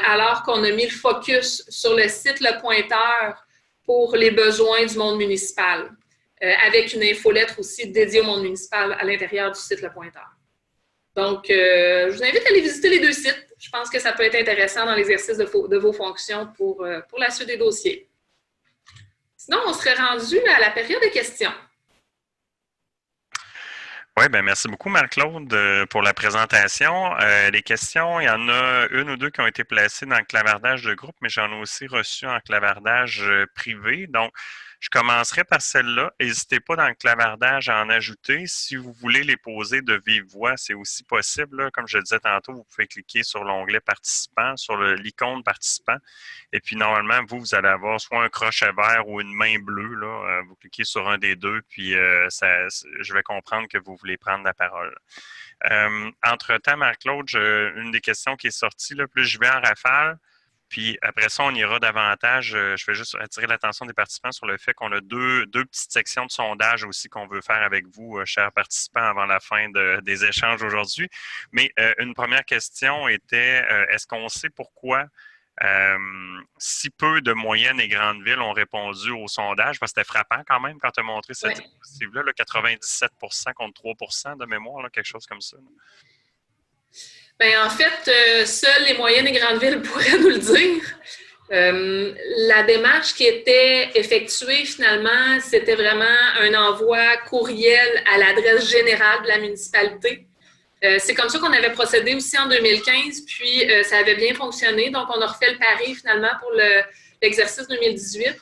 Alors qu'on a mis le focus sur le site Le Pointeur pour les besoins du monde municipal, avec une infolettre aussi dédiée au monde municipal à l'intérieur du site Le Pointeur. Donc, je vous invite à aller visiter les 2 sites. Je pense que ça peut être intéressant dans l'exercice de vos fonctions pour la suite des dossiers. Sinon, on serait rendu à la période de questions. Oui, bien, merci beaucoup, Marc-Claude, pour la présentation. Les questions, il y en a 1 ou 2 qui ont été placées dans le clavardage de groupe, mais j'en ai aussi reçu en clavardage privé. Donc, Je commencerai par celle-là. N'hésitez pas dans le clavardage à en ajouter. Si vous voulez les poser de vive voix, c'est aussi possible, là. Comme je le disais tantôt, vous pouvez cliquer sur l'onglet participant, sur l'icône participant. Et puis, normalement, vous allez avoir soit un crochet vert ou une main bleue, là. Vous cliquez sur un des deux, puis je vais comprendre que vous voulez prendre la parole. Entre-temps, Marc-Claude, une des questions qui est sortie, là, plus je vais en rafale, puis après ça, on ira davantage. Je vais juste attirer l'attention des participants sur le fait qu'on a deux petites sections de sondage aussi qu'on veut faire avec vous, chers participants, avant la fin des échanges aujourd'hui. Mais une première question était, est-ce qu'on sait pourquoi si peu de moyennes et grandes villes ont répondu au sondage? Parce que c'était frappant quand même quand tu as montré cette diapositive-là, 97 contre 3 de mémoire, là, quelque chose comme ça. Bien, en fait, seules les moyennes et grandes villes pourraient nous le dire. La démarche qui était effectuée, finalement, c'était vraiment un envoi courriel à l'adresse générale de la municipalité. C'est comme ça qu'on avait procédé aussi en 2015, puis ça avait bien fonctionné. Donc, on a refait le pari, finalement, pour l'exercice 2018.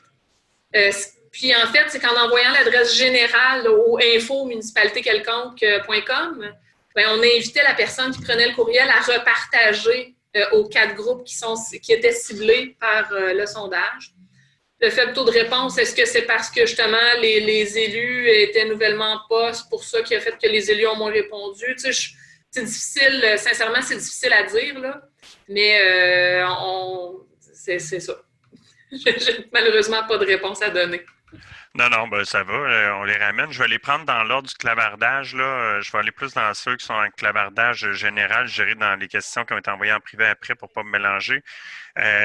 Puis, en fait, c'est qu'en envoyant l'adresse générale au info-municipalité-quelconque.com, bien, on invitait la personne qui prenait le courriel à repartager aux 4 groupes qui étaient ciblés par le sondage. Le faible taux de réponse, est-ce que c'est parce que justement les élus étaient nouvellement en poste, pour ça qui a fait que les élus ont moins répondu? Tu sais, c'est difficile, sincèrement, c'est difficile à dire, là, mais c'est ça. J'ai malheureusement pas de réponse à donner. Non, ben ça va, on les ramène. Je vais les prendre dans l'ordre du clavardage, là. Je vais aller plus dans ceux qui sont en clavardage général, je dirais dans les questions qui ont été envoyées en privé après pour ne pas me mélanger.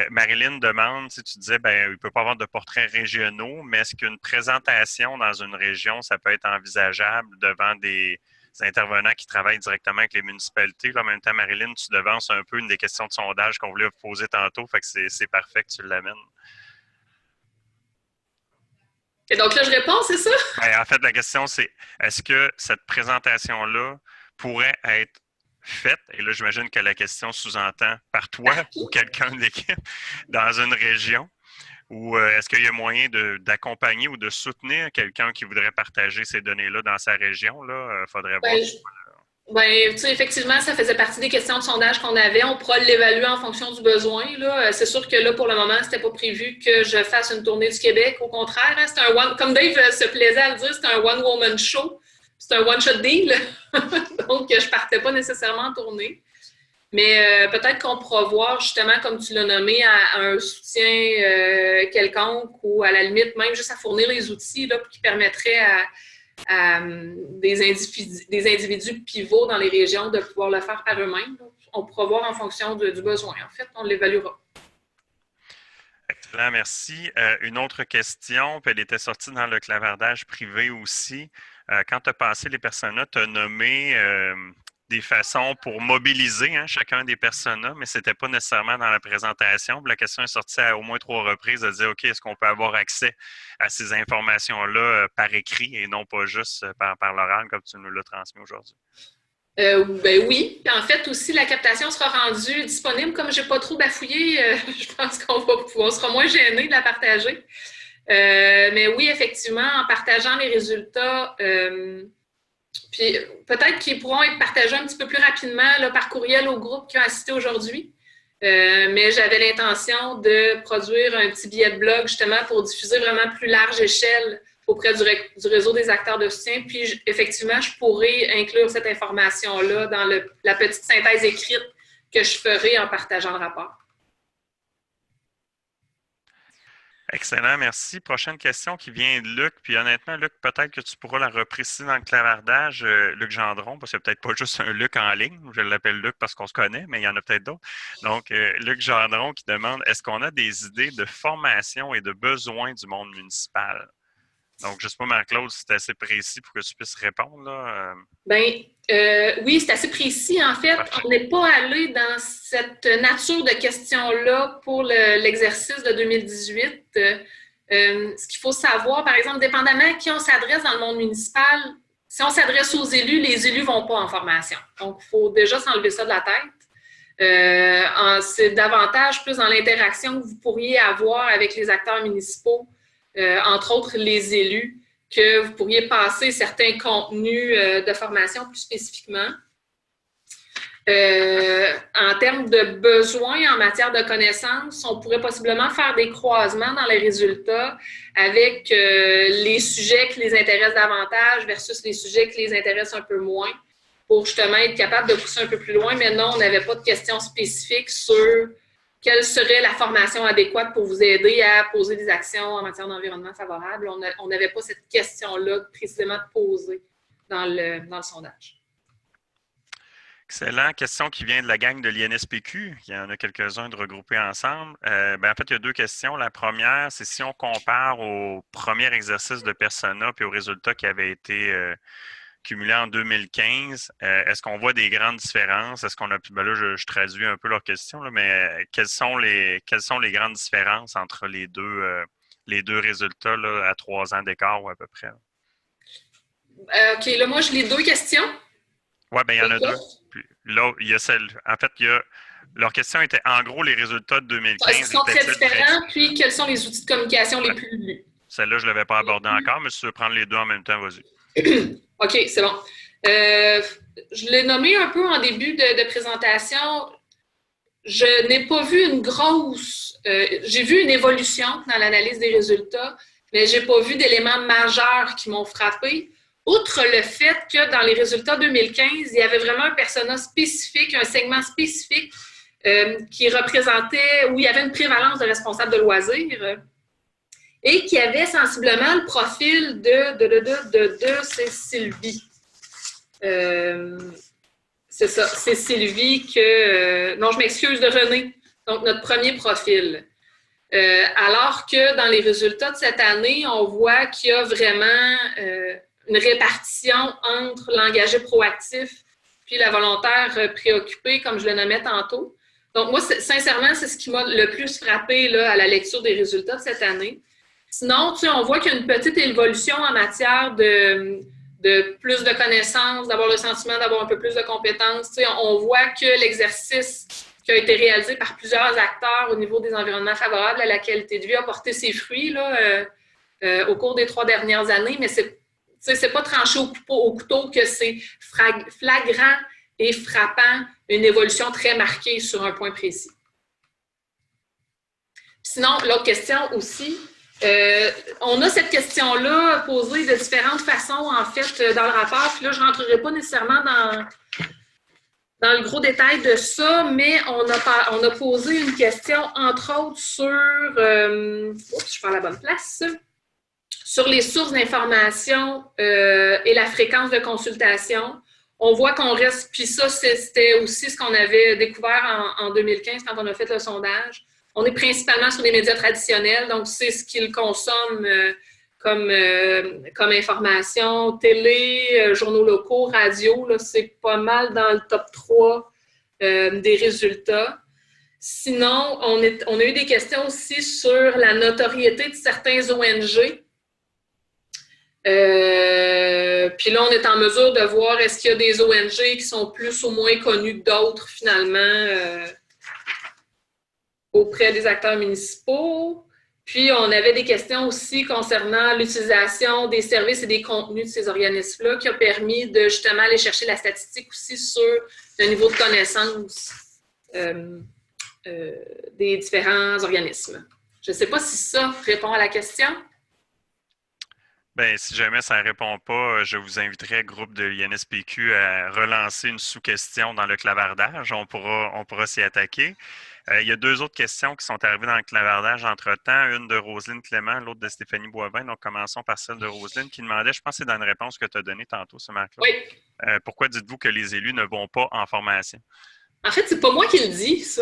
Marilyn demande, si tu disais, ben il ne peut pas avoir de portraits régionaux, mais est-ce qu'une présentation dans une région, ça peut être envisageable devant des intervenants qui travaillent directement avec les municipalités? Là, en même temps, Marilyn, tu devances un peu une des questions de sondage qu'on voulait vous poser tantôt, fait que c'est parfait que tu l'amènes. Et donc là, je réponds, c'est ça? Ben, en fait, la question, c'est est-ce que cette présentation-là pourrait être faite, et là, j'imagine que la question sous-entend par toi ou quelqu'un de l'équipe dans une région, ou est-ce qu'il y a moyen d'accompagner ou de soutenir quelqu'un qui voudrait partager ces données-là dans sa région? Là, faudrait voir. Bien, tu sais, effectivement, ça faisait partie des questions de sondage qu'on avait. On pourra l'évaluer en fonction du besoin, là. C'est sûr que là, pour le moment, c'était pas prévu que je fasse une tournée du Québec. Au contraire, hein, c'est comme Dave se plaisait à le dire, c'est un one-woman show. C'est un one-shot deal. Donc, je partais pas nécessairement en tournée. Mais peut-être qu'on pourra voir, justement, comme tu l'as nommé, à un soutien quelconque ou à la limite, même juste à fournir les outils là, qui permettraient à des individus pivots dans les régions de pouvoir le faire par eux-mêmes. On pourra voir en fonction du besoin. En fait, on l'évaluera. Excellent, merci. Une autre question, puis elle était sortie dans le clavardage privé aussi. Quand tu as passé les personas, tu as nommé des façons pour mobiliser chacun des personas, mais ce n'était pas nécessairement dans la présentation. Puis la question est sortie à au moins 3 reprises de dire, OK, est-ce qu'on peut avoir accès à ces informations-là par écrit et non pas juste par l'oral comme tu nous l'as transmis aujourd'hui? Ben oui. Puis en fait, aussi, la captation sera rendue disponible. Comme je n'ai pas trop bafouillé, je pense qu'on sera moins gêné de la partager. Mais oui, effectivement, en partageant les résultats, puis peut-être qu'ils pourront être partagés un petit peu plus rapidement là, par courriel au groupe qui ont assisté aujourd'hui. Mais j'avais l'intention de produire un petit billet de blog justement pour diffuser vraiment plus large échelle auprès du réseau des acteurs de soutien. Puis effectivement, je pourrais inclure cette information-là dans la petite synthèse écrite que je ferai en partageant le rapport. Excellent, merci. Prochaine question qui vient de Luc. Puis honnêtement, Luc, peut-être que tu pourras la repréciser dans le clavardage. Luc Gendron, parce que c'est peut-être pas juste un Luc en ligne. Je l'appelle Luc parce qu'on se connaît, mais il y en a peut-être d'autres. Donc, Luc Gendron qui demande, est-ce qu'on a des idées de formation et de besoins du monde municipal? Donc, je ne sais pas, Marc-Claude, si c'est assez précis pour que tu puisses répondre. Là. Oui, c'est assez précis. En fait, parfait. On n'est pas allé dans cette nature de questions-là pour l'exercice de 2018. Ce qu'il faut savoir, par exemple, dépendamment à qui on s'adresse dans le monde municipal, si on s'adresse aux élus, les élus ne vont pas en formation. Donc, il faut déjà s'enlever ça de la tête. C'est davantage plus dans l'interaction que vous pourriez avoir avec les acteurs municipaux entre autres les élus, que vous pourriez passer certains contenus de formation plus spécifiquement. En termes de besoins en matière de connaissances, on pourrait possiblement faire des croisements dans les résultats avec les sujets qui les intéressent davantage versus les sujets qui les intéressent un peu moins pour justement être capable de pousser un peu plus loin. Mais non, on n'avait pas de questions spécifiques sur quelle serait la formation adéquate pour vous aider à poser des actions en matière d'environnement favorable. On n'avait pas cette question-là précisément posée dans le sondage. Excellent. Question qui vient de la gang de l'INSPQ. Il y en a quelques-uns de regroupés ensemble. En fait, il y a deux questions. La première, c'est si on compare au premier exercice de Persona puis aux résultats qui avaient été cumulés en 2015, est-ce qu'on voit des grandes différences? Est-ce qu'on a pu... Ben là, je traduis un peu leur question, là, mais quelles sont les grandes différences entre les deux résultats là, à 3 ans d'écart ou à peu près? OK, là, moi, je lis 2 questions. Oui, bien, il y en a 2. Puis, là, il y a celle. En fait, leur question était en gros les résultats de 2015. Est-ce qu'ils sont très différents? Puis, quels sont les outils de communication les plus lus? Celle-là, je ne l'avais pas abordée encore, mais si tu veux prendre les deux en même temps, vas-y. OK, c'est bon. Je l'ai nommé un peu en début de présentation. Je n'ai pas vu une grosse... j'ai vu une évolution dans l'analyse des résultats, mais je n'ai pas vu d'éléments majeurs qui m'ont frappé. Outre le fait que dans les résultats 2015, il y avait vraiment un persona spécifique, un segment spécifique qui représentait, où il y avait une prévalence de responsables de loisirs et qui avait sensiblement le profil c'est Sylvie. C'est ça, c'est Sylvie que... non, je m'excuse, de René. Donc, notre premier profil. Alors que dans les résultats de cette année, on voit qu'il y a vraiment... une répartition entre l'engagé proactif puis la volontaire préoccupée, comme je le nommais tantôt. Donc, moi, sincèrement, c'est ce qui m'a le plus frappé là, à la lecture des résultats de cette année. Sinon, tu sais, on voit qu'il y a une petite évolution en matière de plus de connaissances, d'avoir le sentiment d'avoir un peu plus de compétences. Tu sais, on voit que l'exercice qui a été réalisé par plusieurs acteurs au niveau des environnements favorables à la qualité de vie a porté ses fruits là, au cours des 3 dernières années, mais c'est pas tranché au couteau que c'est flagrant et frappant, une évolution très marquée sur un point précis. Sinon, l'autre question aussi, on a cette question-là posée de différentes façons, en fait, dans le rapport. Puis là, je ne rentrerai pas nécessairement dans le gros détail de ça, mais on a posé une question, entre autres, sur... je prends la bonne place. Sur les sources d'information et la fréquence de consultation. On voit qu'on reste, puis ça, c'était aussi ce qu'on avait découvert en 2015 quand on a fait le sondage. On est principalement sur les médias traditionnels, donc c'est ce qu'ils consomment comme information. Télé, journaux locaux, radio, là, c'est pas mal dans le top 3 des résultats. Sinon, on a eu des questions aussi sur la notoriété de certains ONG. Puis là, on est en mesure de voir est-ce qu'il y a des ONG qui sont plus ou moins connues que d'autres, finalement, auprès des acteurs municipaux. Puis, on avait des questions aussi concernant l'utilisation des services et des contenus de ces organismes-là qui a permis de justement aller chercher la statistique aussi sur le niveau de connaissance des différents organismes. Je ne sais pas si ça répond à la question. Bien, si jamais ça ne répond pas, je vous inviterai, groupe de l'INSPQ, à relancer une sous-question dans le clavardage. On pourra s'y attaquer. Il y a 2 autres questions qui sont arrivées dans le clavardage entre-temps. Une de Roselyne Clément, l'autre de Stéphanie Boivin. Donc, commençons par celle de Roselyne qui demandait, je pense que c'est dans une réponse que tu as donnée tantôt, ce Marc-là. Oui. Pourquoi dites-vous que les élus ne vont pas en formation? En fait, c'est pas moi qui le dis, ça.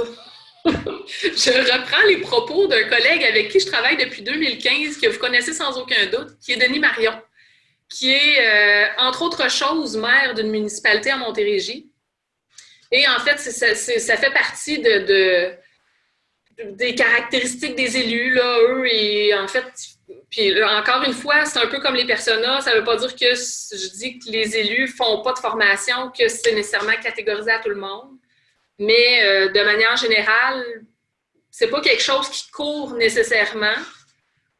Je reprends les propos d'un collègue avec qui je travaille depuis 2015, que vous connaissez sans aucun doute, qui est Denis Marion, qui est, entre autres choses, maire d'une municipalité à Montérégie. Et en fait, ça fait partie des caractéristiques des élus, là, eux, et en fait, puis encore une fois, c'est un peu comme les personas, ça ne veut pas dire que je dis que les élus ne font pas de formation, que c'est nécessairement catégorisé à tout le monde. Mais de manière générale, c'est pas quelque chose qui court nécessairement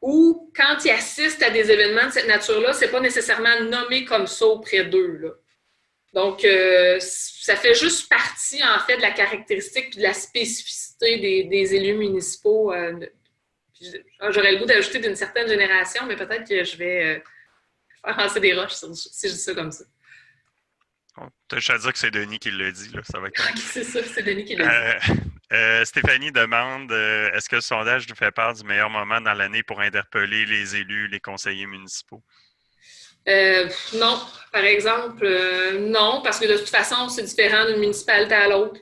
ou quand ils assistent à des événements de cette nature-là, c'est pas nécessairement nommé comme ça auprès d'eux, là. Donc, ça fait juste partie, en fait, de la caractéristique et de la spécificité des élus municipaux. J'aurais le goût d'ajouter d'une certaine génération, mais peut-être que je vais faire lancer des roches si je dis ça comme ça. Je vais dire que c'est Denis qui l'a dit. Là. Ça va être... C'est ça, c'est Denis qui l'a dit. Stéphanie demande est-ce que le sondage nous fait part du meilleur moment dans l'année pour interpeller les élus, les conseillers municipaux? Non, par exemple, non, parce que de toute façon, c'est différent d'une municipalité à l'autre.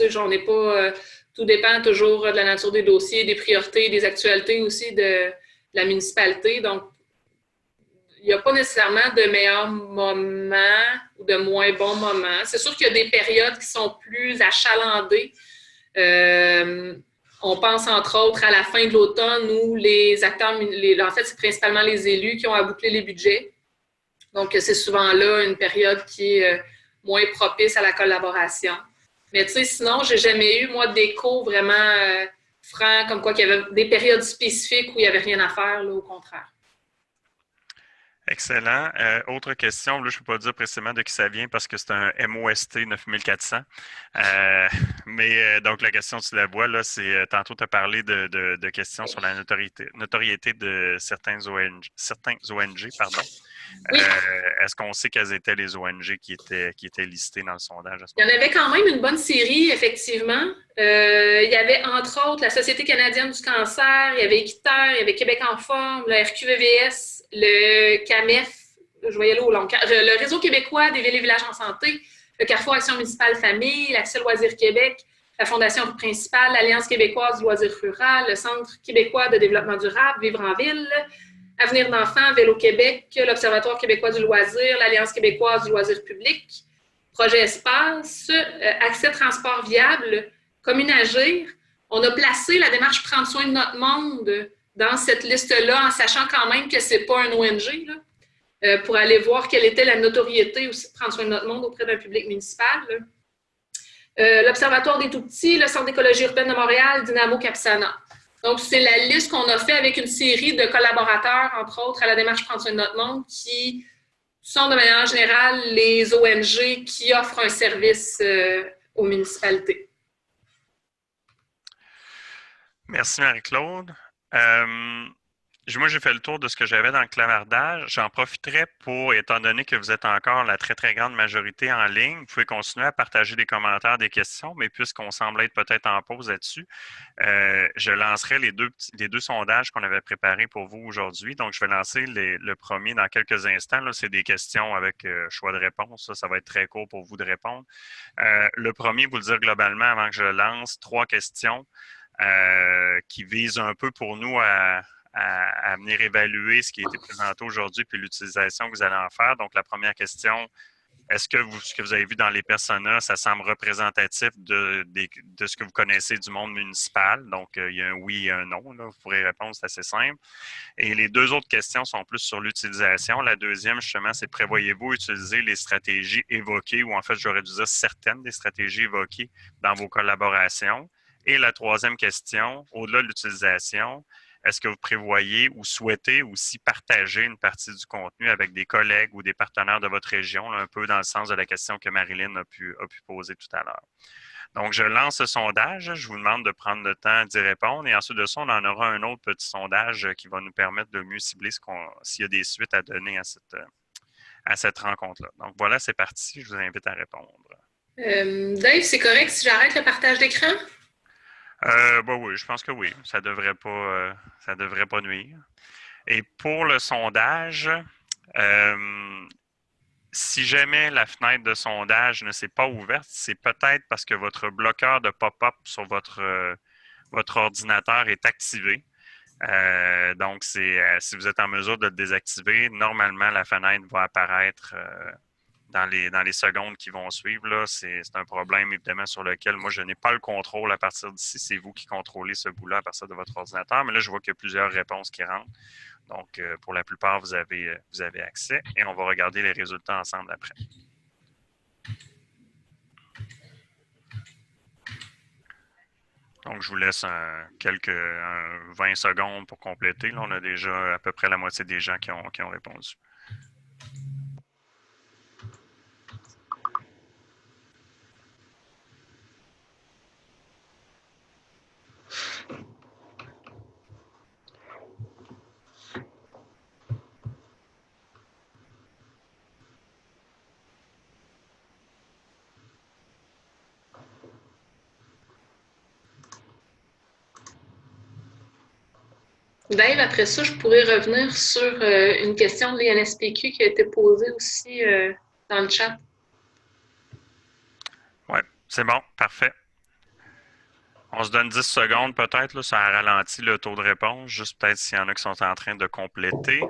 J'en ai pas. Tout dépend toujours de la nature des dossiers, des priorités, des actualités aussi de la municipalité. Donc, il n'y a pas nécessairement de meilleurs moments ou de moins bons moments. C'est sûr qu'il y a des périodes qui sont plus achalandées. On pense entre autres à la fin de l'automne où les acteurs, en fait, c'est principalement les élus qui ont à boucler les budgets. Donc, c'est souvent là une période qui est moins propice à la collaboration. Mais tu sais, sinon, j'ai jamais eu, moi, d'écho vraiment franc, comme quoi qu'il y avait des périodes spécifiques où il n'y avait rien à faire, là, au contraire. Excellent. Autre question, là, je ne peux pas dire précisément de qui ça vient parce que c'est un MOST 9400. Donc, la question, tu la vois, là, c'est tantôt tu as parlé de questions sur la notoriété de certains ONG, pardon. Oui. Est-ce qu'on sait quelles étaient les ONG qui étaient listées dans le sondage? Il y en avait quand même une bonne série, effectivement. Il y avait, entre autres, la Société canadienne du cancer, il y avait Équiterre, il y avait Québec en forme, le RQVVS, le CAMEF, je voyais là au long, le Réseau québécois des villes et villages en santé, le Carrefour Action municipale famille, l'Accès Loisirs Québec, la Fondation principale, l'Alliance québécoise du loisir rural, le Centre québécois de développement durable, Vivre en ville, Avenir d'enfants, Vélo Québec, l'Observatoire québécois du loisir, l'Alliance québécoise du loisir public, Projet Espace, Accès Transport viable, Communagir. On a placé la démarche Prendre soin de notre monde dans cette liste-là, en sachant quand même que ce n'est pas un ONG, là, pour aller voir quelle était la notoriété aussi de Prendre soin de notre monde auprès d'un public municipal. L'Observatoire des tout-petits, le Centre d'écologie urbaine de Montréal, Dynamo Capsana. Donc, c'est la liste qu'on a fait avec une série de collaborateurs, entre autres, à la démarche Prendre soin de notre monde, qui sont de manière générale les ONG qui offrent un service aux municipalités. Merci Marie-Claude. Moi, j'ai fait le tour de ce que j'avais dans le clavardage. J'en profiterai pour, étant donné que vous êtes encore la très, très grande majorité en ligne, vous pouvez continuer à partager des commentaires, des questions, mais puisqu'on semble être peut-être en pause là-dessus, je lancerai les deux sondages qu'on avait préparés pour vous aujourd'hui. Donc, je vais lancer le premier dans quelques instants. Là, c'est des questions avec choix de réponse. Ça va être très court pour vous de répondre. Le premier, vous le dire globalement avant que je lance, 3 questions qui visent un peu pour nous à venir évaluer ce qui a été présenté aujourd'hui puis l'utilisation que vous allez en faire. Donc, la première question, est-ce que ce que vous avez vu dans les personas, ça semble représentatif de ce que vous connaissez du monde municipal? Donc, il y a un oui et un non. Là. Vous pourrez répondre, c'est assez simple. Et les 2 autres questions sont plus sur l'utilisation. La deuxième, justement, c'est prévoyez-vous utiliser les stratégies évoquées, ou en fait, j'aurais dû dire certaines des stratégies évoquées dans vos collaborations. Et la troisième question, au-delà de l'utilisation, est-ce que vous prévoyez ou souhaitez aussi partager une partie du contenu avec des collègues ou des partenaires de votre région, là, un peu dans le sens de la question que Marilyn a pu poser tout à l'heure? Donc, je lance ce sondage. Je vous demande de prendre le temps d'y répondre. Et ensuite de ça, on en aura un autre petit sondage qui va nous permettre de mieux cibler s'il y a des suites à donner à cette rencontre-là. Donc, voilà, c'est parti. Je vous invite à répondre. Dave, c'est correct si j'arrête le partage d'écran? Oui, je pense que oui. Ça devrait pas nuire. Et pour le sondage, si jamais la fenêtre de sondage ne s'est pas ouverte, c'est peut-être parce que votre bloqueur de pop-up sur votre ordinateur est activé. Donc, si vous êtes en mesure de le désactiver, normalement, la fenêtre va apparaître dans les secondes qui vont suivre. Là, c'est un problème, évidemment, sur lequel moi, je n'ai pas le contrôle à partir d'ici. C'est vous qui contrôlez ce bout-là à partir de votre ordinateur. Mais là, je vois qu'il y a plusieurs réponses qui rentrent. Donc, pour la plupart, vous avez accès. Et on va regarder les résultats ensemble après. Donc, je vous laisse quelques 20 secondes pour compléter. Là, on a déjà à peu près la moitié des gens qui ont répondu. Dave, après ça, je pourrais revenir sur une question de l'INSPQ qui a été posée aussi dans le chat. Oui, c'est bon, parfait. On se donne 10 secondes peut-être, ça ralentit le taux de réponse, juste peut-être s'il y en a qui sont en train de compléter.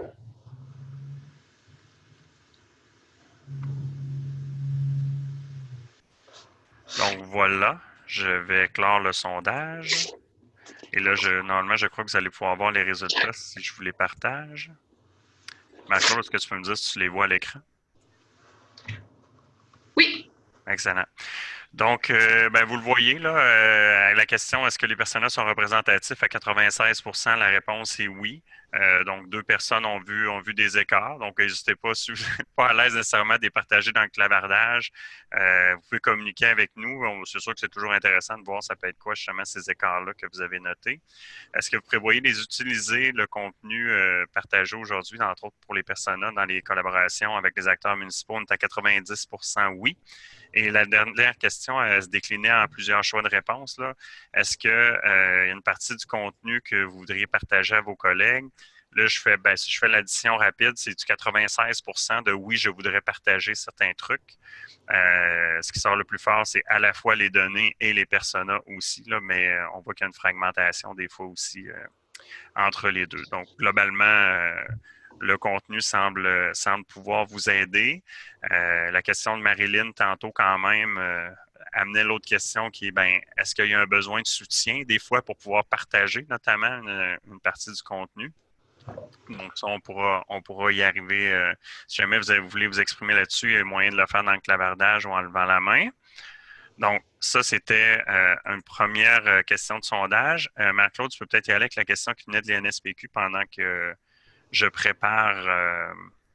Donc voilà, je vais clore le sondage. Et là, normalement, je crois que vous allez pouvoir voir les résultats si je vous les partage. Marc-Claude, est-ce que tu peux me dire si tu les vois à l'écran? Oui. Excellent. Donc, vous le voyez, là, la question, est-ce que les personnages sont représentatifs à 96%? La réponse est oui. Donc, 2 personnes ont vu des écarts. Donc, n'hésitez pas, si vous n'êtes pas à l'aise nécessairement de les partager dans le clavardage, vous pouvez communiquer avec nous. C'est sûr que c'est toujours intéressant de voir ça peut être quoi justement ces écarts-là que vous avez notés. Est-ce que vous prévoyez d'utiliser le contenu partagé aujourd'hui, entre autres pour les personas, dans les collaborations avec les acteurs municipaux? On est à 90% oui. Et la dernière question, elle se déclinait en plusieurs choix de réponse. Est-ce qu'il y a une partie du contenu que vous voudriez partager à vos collègues? Là, si je fais l'addition rapide, c'est du 96% de oui, je voudrais partager certains trucs. Ce qui sort le plus fort, c'est à la fois les données et les personas aussi, là, mais on voit qu'il y a une fragmentation des fois aussi entre les deux. Donc, globalement, le contenu semble pouvoir vous aider. La question de Marilyn, tantôt quand même, amenait l'autre question qui est, est-ce qu'il y a un besoin de soutien des fois pour pouvoir partager notamment une partie du contenu? Donc, ça, on pourra y arriver. Si jamais vous voulez vous exprimer là-dessus, il y a moyen de le faire dans le clavardage ou en levant la main. Donc, ça, c'était une première question de sondage. Marc-Claude, tu peux peut-être y aller avec la question qui venait de l'INSPQ pendant que je prépare,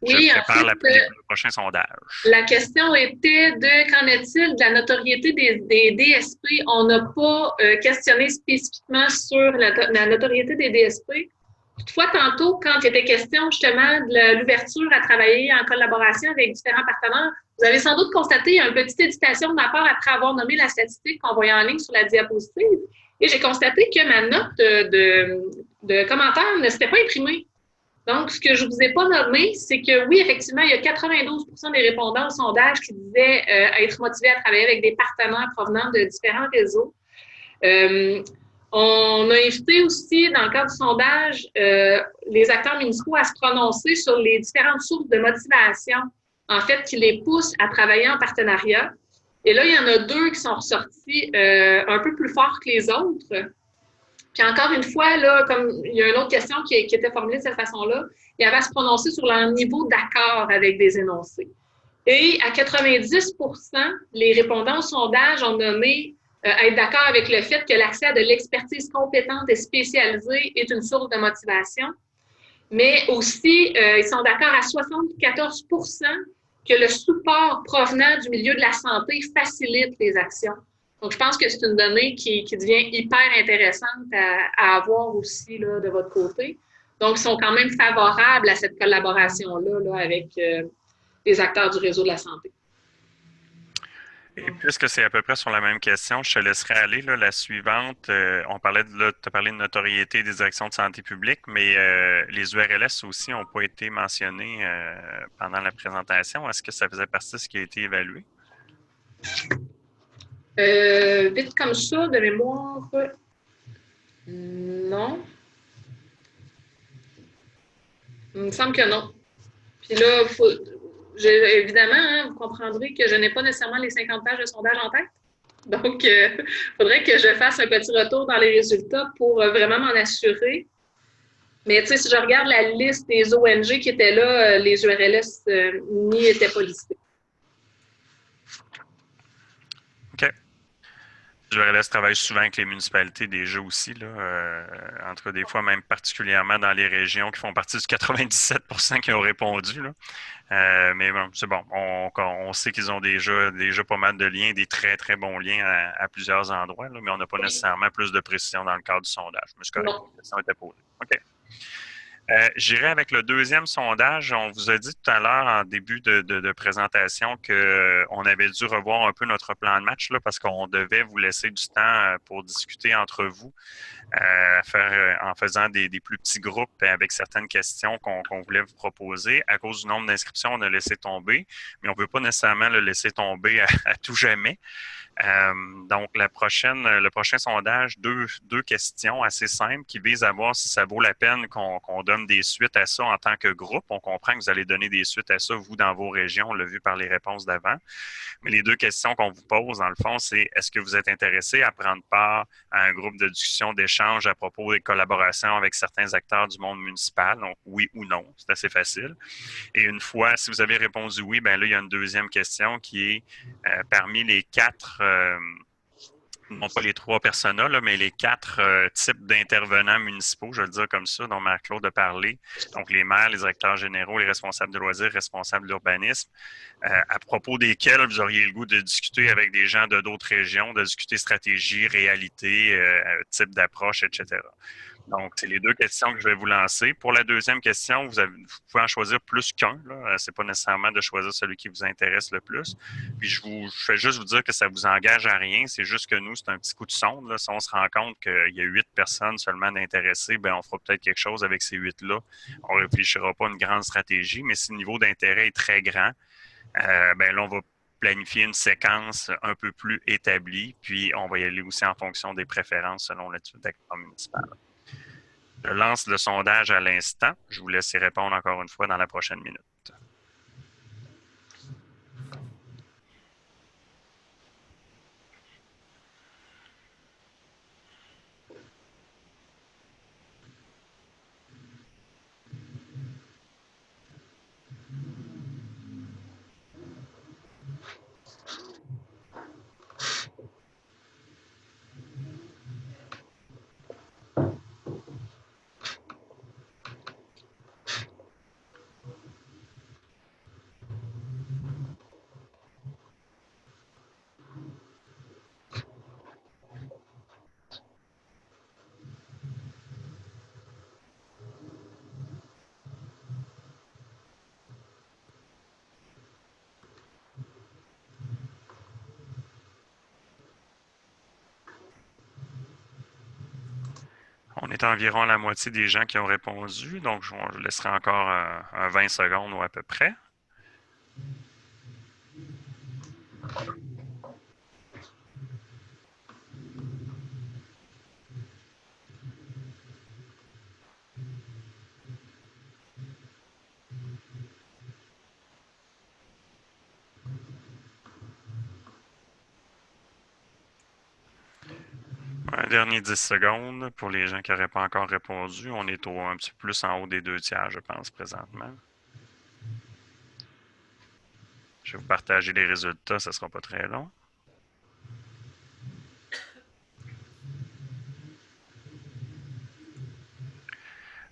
le prochain sondage. La question était de qu'en est-il de la notoriété des DSP? On n'a pas questionné spécifiquement sur la notoriété des DSP. Toutefois, tantôt, quand il était question justement de l'ouverture à travailler en collaboration avec différents partenaires, vous avez sans doute constaté une petite hésitation de ma part après avoir nommé la statistique qu'on voyait en ligne sur la diapositive. Et j'ai constaté que ma note de commentaire ne s'était pas imprimée. Donc, ce que je ne vous ai pas nommé, c'est que oui, effectivement, il y a 92% des répondants au sondage qui disaient être motivés à travailler avec des partenaires provenant de différents réseaux. On a invité aussi, dans le cadre du sondage, les acteurs municipaux à se prononcer sur les différentes sources de motivation, en fait, qui les poussent à travailler en partenariat. Et là, il y en a 2 qui sont ressortis un peu plus forts que les autres. Puis encore une fois, là, comme il y a une autre question qui était formulée de cette façon-là, il y avait à se prononcer sur leur niveau d'accord avec des énoncés. Et à 90%, les répondants au sondage ont nommé être d'accord avec le fait que l'accès à de l'expertise compétente et spécialisée est une source de motivation. Mais aussi, ils sont d'accord à 74% que le support provenant du milieu de la santé facilite les actions. Donc, je pense que c'est une donnée qui devient hyper intéressante à avoir aussi là, de votre côté. Donc, ils sont quand même favorables à cette collaboration-là là, avec les acteurs du réseau de la santé. Et puisque c'est à peu près sur la même question, je te laisserai aller. Là, la suivante, tu as parlé de notoriété des directions de santé publique, mais les URLS aussi n'ont pas été mentionnés pendant la présentation. Est-ce que ça faisait partie de ce qui a été évalué? Vite comme ça, de mémoire, non. Il me semble que non. Puis là, évidemment, hein, vous comprendrez que je n'ai pas nécessairement les 50 pages de sondage en tête. Donc, il faudrait que je fasse un petit retour dans les résultats pour vraiment m'en assurer. Mais tu sais, si je regarde la liste des ONG qui étaient là, les URLS n'y étaient pas listés. OK. Le RLS travaille souvent avec les municipalités déjà aussi, là. En tout cas, des fois, même particulièrement dans les régions qui font partie du 97% qui ont répondu, là. Mais bon, c'est bon. On sait qu'ils ont déjà pas mal de liens, des très, très bons liens à plusieurs endroits, là, mais on n'a pas Oui. nécessairement plus de précision dans le cadre du sondage. Mais c'est correct. Non. La question était posée. OK. J'irai avec le deuxième sondage. On vous a dit tout à l'heure en début de présentation qu'on avait dû revoir un peu notre plan de match là, parce qu'on devait vous laisser du temps pour discuter entre vous, en faisant des plus petits groupes avec certaines questions qu'on voulait vous proposer. À cause du nombre d'inscriptions, on a laissé tomber, mais on ne peut pas nécessairement le laisser tomber à tout jamais. Donc, le prochain sondage, deux questions assez simples qui visent à voir si ça vaut la peine qu'on donne des suites à ça en tant que groupe. On comprend que vous allez donner des suites à ça, vous, dans vos régions, on l'a vu par les réponses d'avant. Mais les deux questions qu'on vous pose, dans le fond, c'est est-ce que vous êtes intéressé à prendre part à un groupe de discussion, d'échange à propos des collaborations avec certains acteurs du monde municipal? Donc, oui ou non, c'est assez facile. Et une fois, si vous avez répondu oui, ben là, il y a une deuxième question qui est parmi les quatre, non pas les trois personas, là, mais les quatre types d'intervenants municipaux, je vais le dire comme ça, dont Marc-Claude a parlé. Donc, les maires, les directeurs généraux, les responsables de loisirs, responsables d'urbanisme, à propos desquels vous auriez le goût de discuter avec des gens de d'autres régions, de discuter stratégie, réalité, type d'approche, etc. Donc, c'est les deux questions que je vais vous lancer. Pour la deuxième question, vous pouvez en choisir plus qu'un. Ce n'est pas nécessairement de choisir celui qui vous intéresse le plus. Puis, je fais juste vous dire que ça ne vous engage à rien. C'est juste que nous, c'est un petit coup de sonde. Là. Si on se rend compte qu'il y a 8 personnes seulement d'intéressés, ben on fera peut-être quelque chose avec ces 8-là. On ne réfléchira pas à une grande stratégie, mais si le niveau d'intérêt est très grand, ben là, on va planifier une séquence un peu plus établie, puis on va y aller aussi en fonction des préférences selon le type d'acteur municipal. Je lance le sondage à l'instant. Je vous laisse y répondre encore une fois dans la prochaine minute. On est environ à la moitié des gens qui ont répondu, donc je laisserai encore un 20 secondes ou à peu près. Un dernier 10 secondes pour les gens qui n'auraient pas encore répondu. On est un petit peu plus en haut des 2 tiers, je pense, présentement. Je vais vous partager les résultats, ça ne sera pas très long.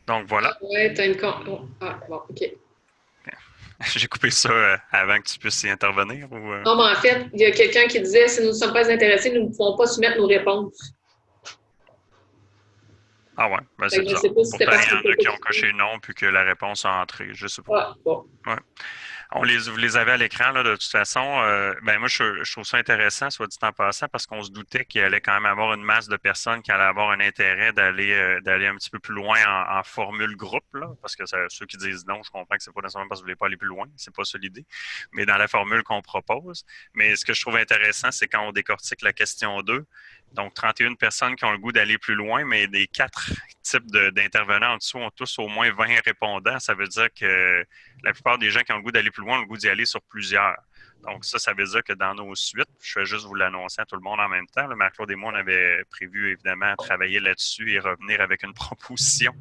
Donc voilà. Ah, ouais, t'as une con. Oh, ah, bon, OK. J'ai coupé ça avant que tu puisses y intervenir. Ou, Non, mais en fait, il y a quelqu'un qui disait si nous ne sommes pas intéressés, nous ne pouvons pas soumettre nos réponses. Ah ouais, ben Fait c'est que je ne bizarre. sais pas si c'était Pourtant, parce il y que en a c'était qui ont coché non puis que la réponse a entré. Je sais pas. Ah, bon. Ouais. Vous les avez à l'écran, là, de toute façon. Ben moi, je trouve ça intéressant, soit dit en passant, parce qu'on se doutait qu'il allait quand même avoir une masse de personnes qui allaient avoir un intérêt d'aller un petit peu plus loin en formule groupe, là, parce que ceux qui disent non, je comprends que c'est pas nécessairement parce que vous voulez pas aller plus loin, c'est pas ça l'idée, mais dans la formule qu'on propose. Mais ce que je trouve intéressant, c'est quand on décortique la question 2, donc 31 personnes qui ont le goût d'aller plus loin, mais des 4 types d'intervenants en dessous ont tous au moins 20 répondants. Ça veut dire que la plupart des gens qui ont le goût d'aller plus loin ont le goût d'y aller sur plusieurs. Donc, ça veut dire que dans nos suites, je vais juste vous l'annoncer à tout le monde en même temps. Marc-Claude et moi, on avait prévu évidemment travailler là-dessus et revenir avec une proposition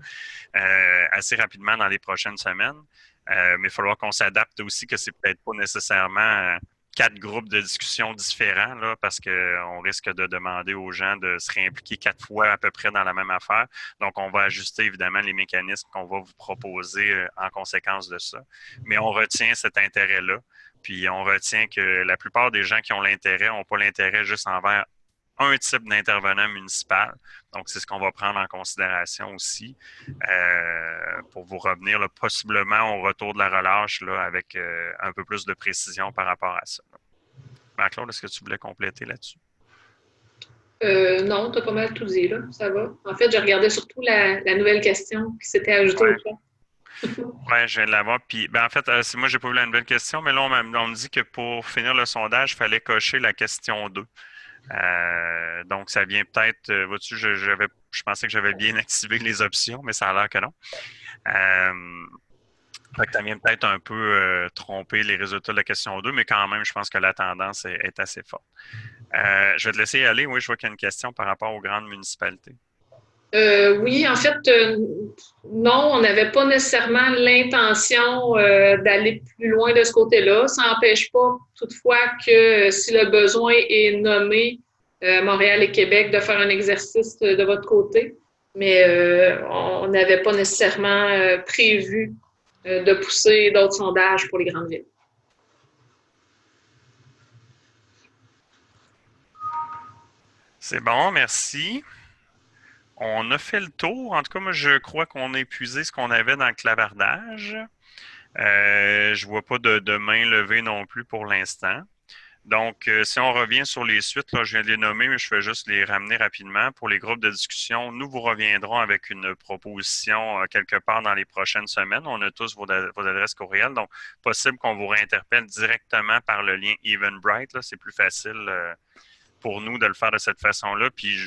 assez rapidement dans les prochaines semaines. Mais il va falloir qu'on s'adapte aussi, que c'est peut-être pas nécessairement 4 groupes de discussion différents, là, parce qu'on risque de demander aux gens de se réimpliquer 4 fois à peu près dans la même affaire. Donc, on va ajuster évidemment les mécanismes qu'on va vous proposer en conséquence de ça. Mais on retient cet intérêt-là. Puis, on retient que la plupart des gens qui ont l'intérêt n'ont pas l'intérêt juste envers un type d'intervenant municipal. Donc, c'est ce qu'on va prendre en considération aussi pour vous revenir là, possiblement au retour de la relâche là, avec un peu plus de précision par rapport à ça. Marc-Claude, est-ce que tu voulais compléter là-dessus? Non, tu as pas mal tout dit, là. Ça va. En fait, je regardais surtout la nouvelle question qui s'était ajoutée au chat. Oui, je viens de l'avoir. Puis, en fait, moi, j'ai pas vu la nouvelle question, mais là, on me dit que pour finir le sondage, il fallait cocher la question 2. Donc, ça vient peut-être, vois-tu, je pensais que j'avais bien activé les options, mais ça a l'air que non. Fait que ça vient peut-être un peu tromper les résultats de la question 2, mais quand même, je pense que la tendance est assez forte. Je vais te laisser y aller. Oui, je vois qu'il y a une question par rapport aux grandes municipalités. Oui, en fait, non, on n'avait pas nécessairement l'intention d'aller plus loin de ce côté-là. Ça n'empêche pas, toutefois, que si le besoin est nommé, Montréal et Québec, de faire un exercice de votre côté. Mais on n'avait pas nécessairement prévu de pousser d'autres sondages pour les grandes villes. C'est bon, merci. On a fait le tour. En tout cas, moi, je crois qu'on a épuisé ce qu'on avait dans le clavardage. Je vois pas de main levée non plus pour l'instant. Donc, si on revient sur les suites, là, je viens de les nommer, mais je vais juste les ramener rapidement. Pour les groupes de discussion, nous vous reviendrons avec une proposition quelque part dans les prochaines semaines. On a tous vos adresses courriel, donc possible qu'on vous réinterpelle directement par le lien Eventbrite. Là, c'est plus facile pour nous de le faire de cette façon-là. Puis,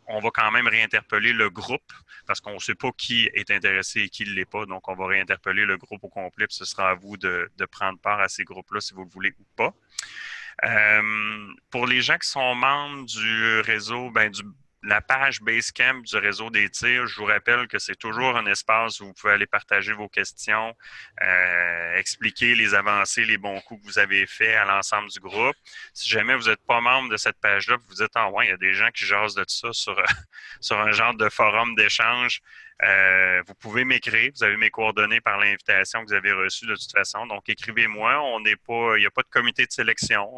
on va quand même réinterpeller le groupe parce qu'on ne sait pas qui est intéressé et qui ne l'est pas. Donc, on va réinterpeller le groupe au complet. Puis ce sera à vous de prendre part à ces groupes-là si vous le voulez ou pas. Pour les gens qui sont membres du réseau, la page Basecamp du réseau des tirs, je vous rappelle que c'est toujours un espace où vous pouvez aller partager vos questions, expliquer les avancées, les bons coups que vous avez faits à l'ensemble du groupe. Si jamais vous n'êtes pas membre de cette page-là, vous dites, ah ouais, il y a des gens qui jasent de ça sur un genre de forum d'échange. Vous pouvez m'écrire. Vous avez mes coordonnées par l'invitation que vous avez reçue de toute façon. Donc, écrivez-moi. Il n'y a pas de comité de sélection.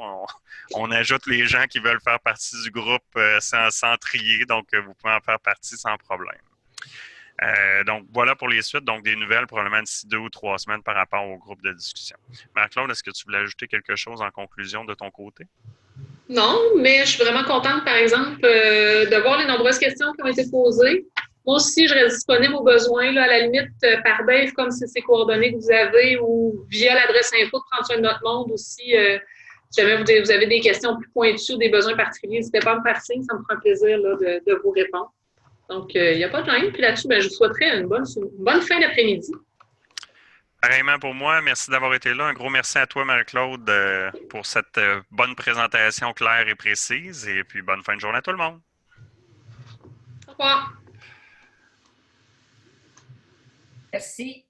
On ajoute les gens qui veulent faire partie du groupe sans trier. Donc, vous pouvez en faire partie sans problème. Donc, voilà pour les suites. Donc, des nouvelles probablement d'ici 2 ou 3 semaines par rapport au groupe de discussion. Marc-Claude, est-ce que tu voulais ajouter quelque chose en conclusion de ton côté? Non, mais je suis vraiment contente, par exemple, de voir les nombreuses questions qui ont été posées. Moi aussi, je reste disponible aux besoins, là, à la limite, par Dave, comme c'est ces coordonnées que vous avez, ou via l'adresse info de Prendre soin de notre monde aussi. Si jamais vous avez des questions plus pointues ou des besoins particuliers, n'hésitez pas à me faire signe, ça me fera plaisir là, de vous répondre. Donc, il n'y a pas de gêne. Puis là-dessus, je vous souhaiterais une bonne fin d'après-midi. Pareillement pour moi, merci d'avoir été là. Un gros merci à toi, Marie-Claude, pour cette bonne présentation claire et précise. Et puis, bonne fin de journée à tout le monde. Au revoir. Merci.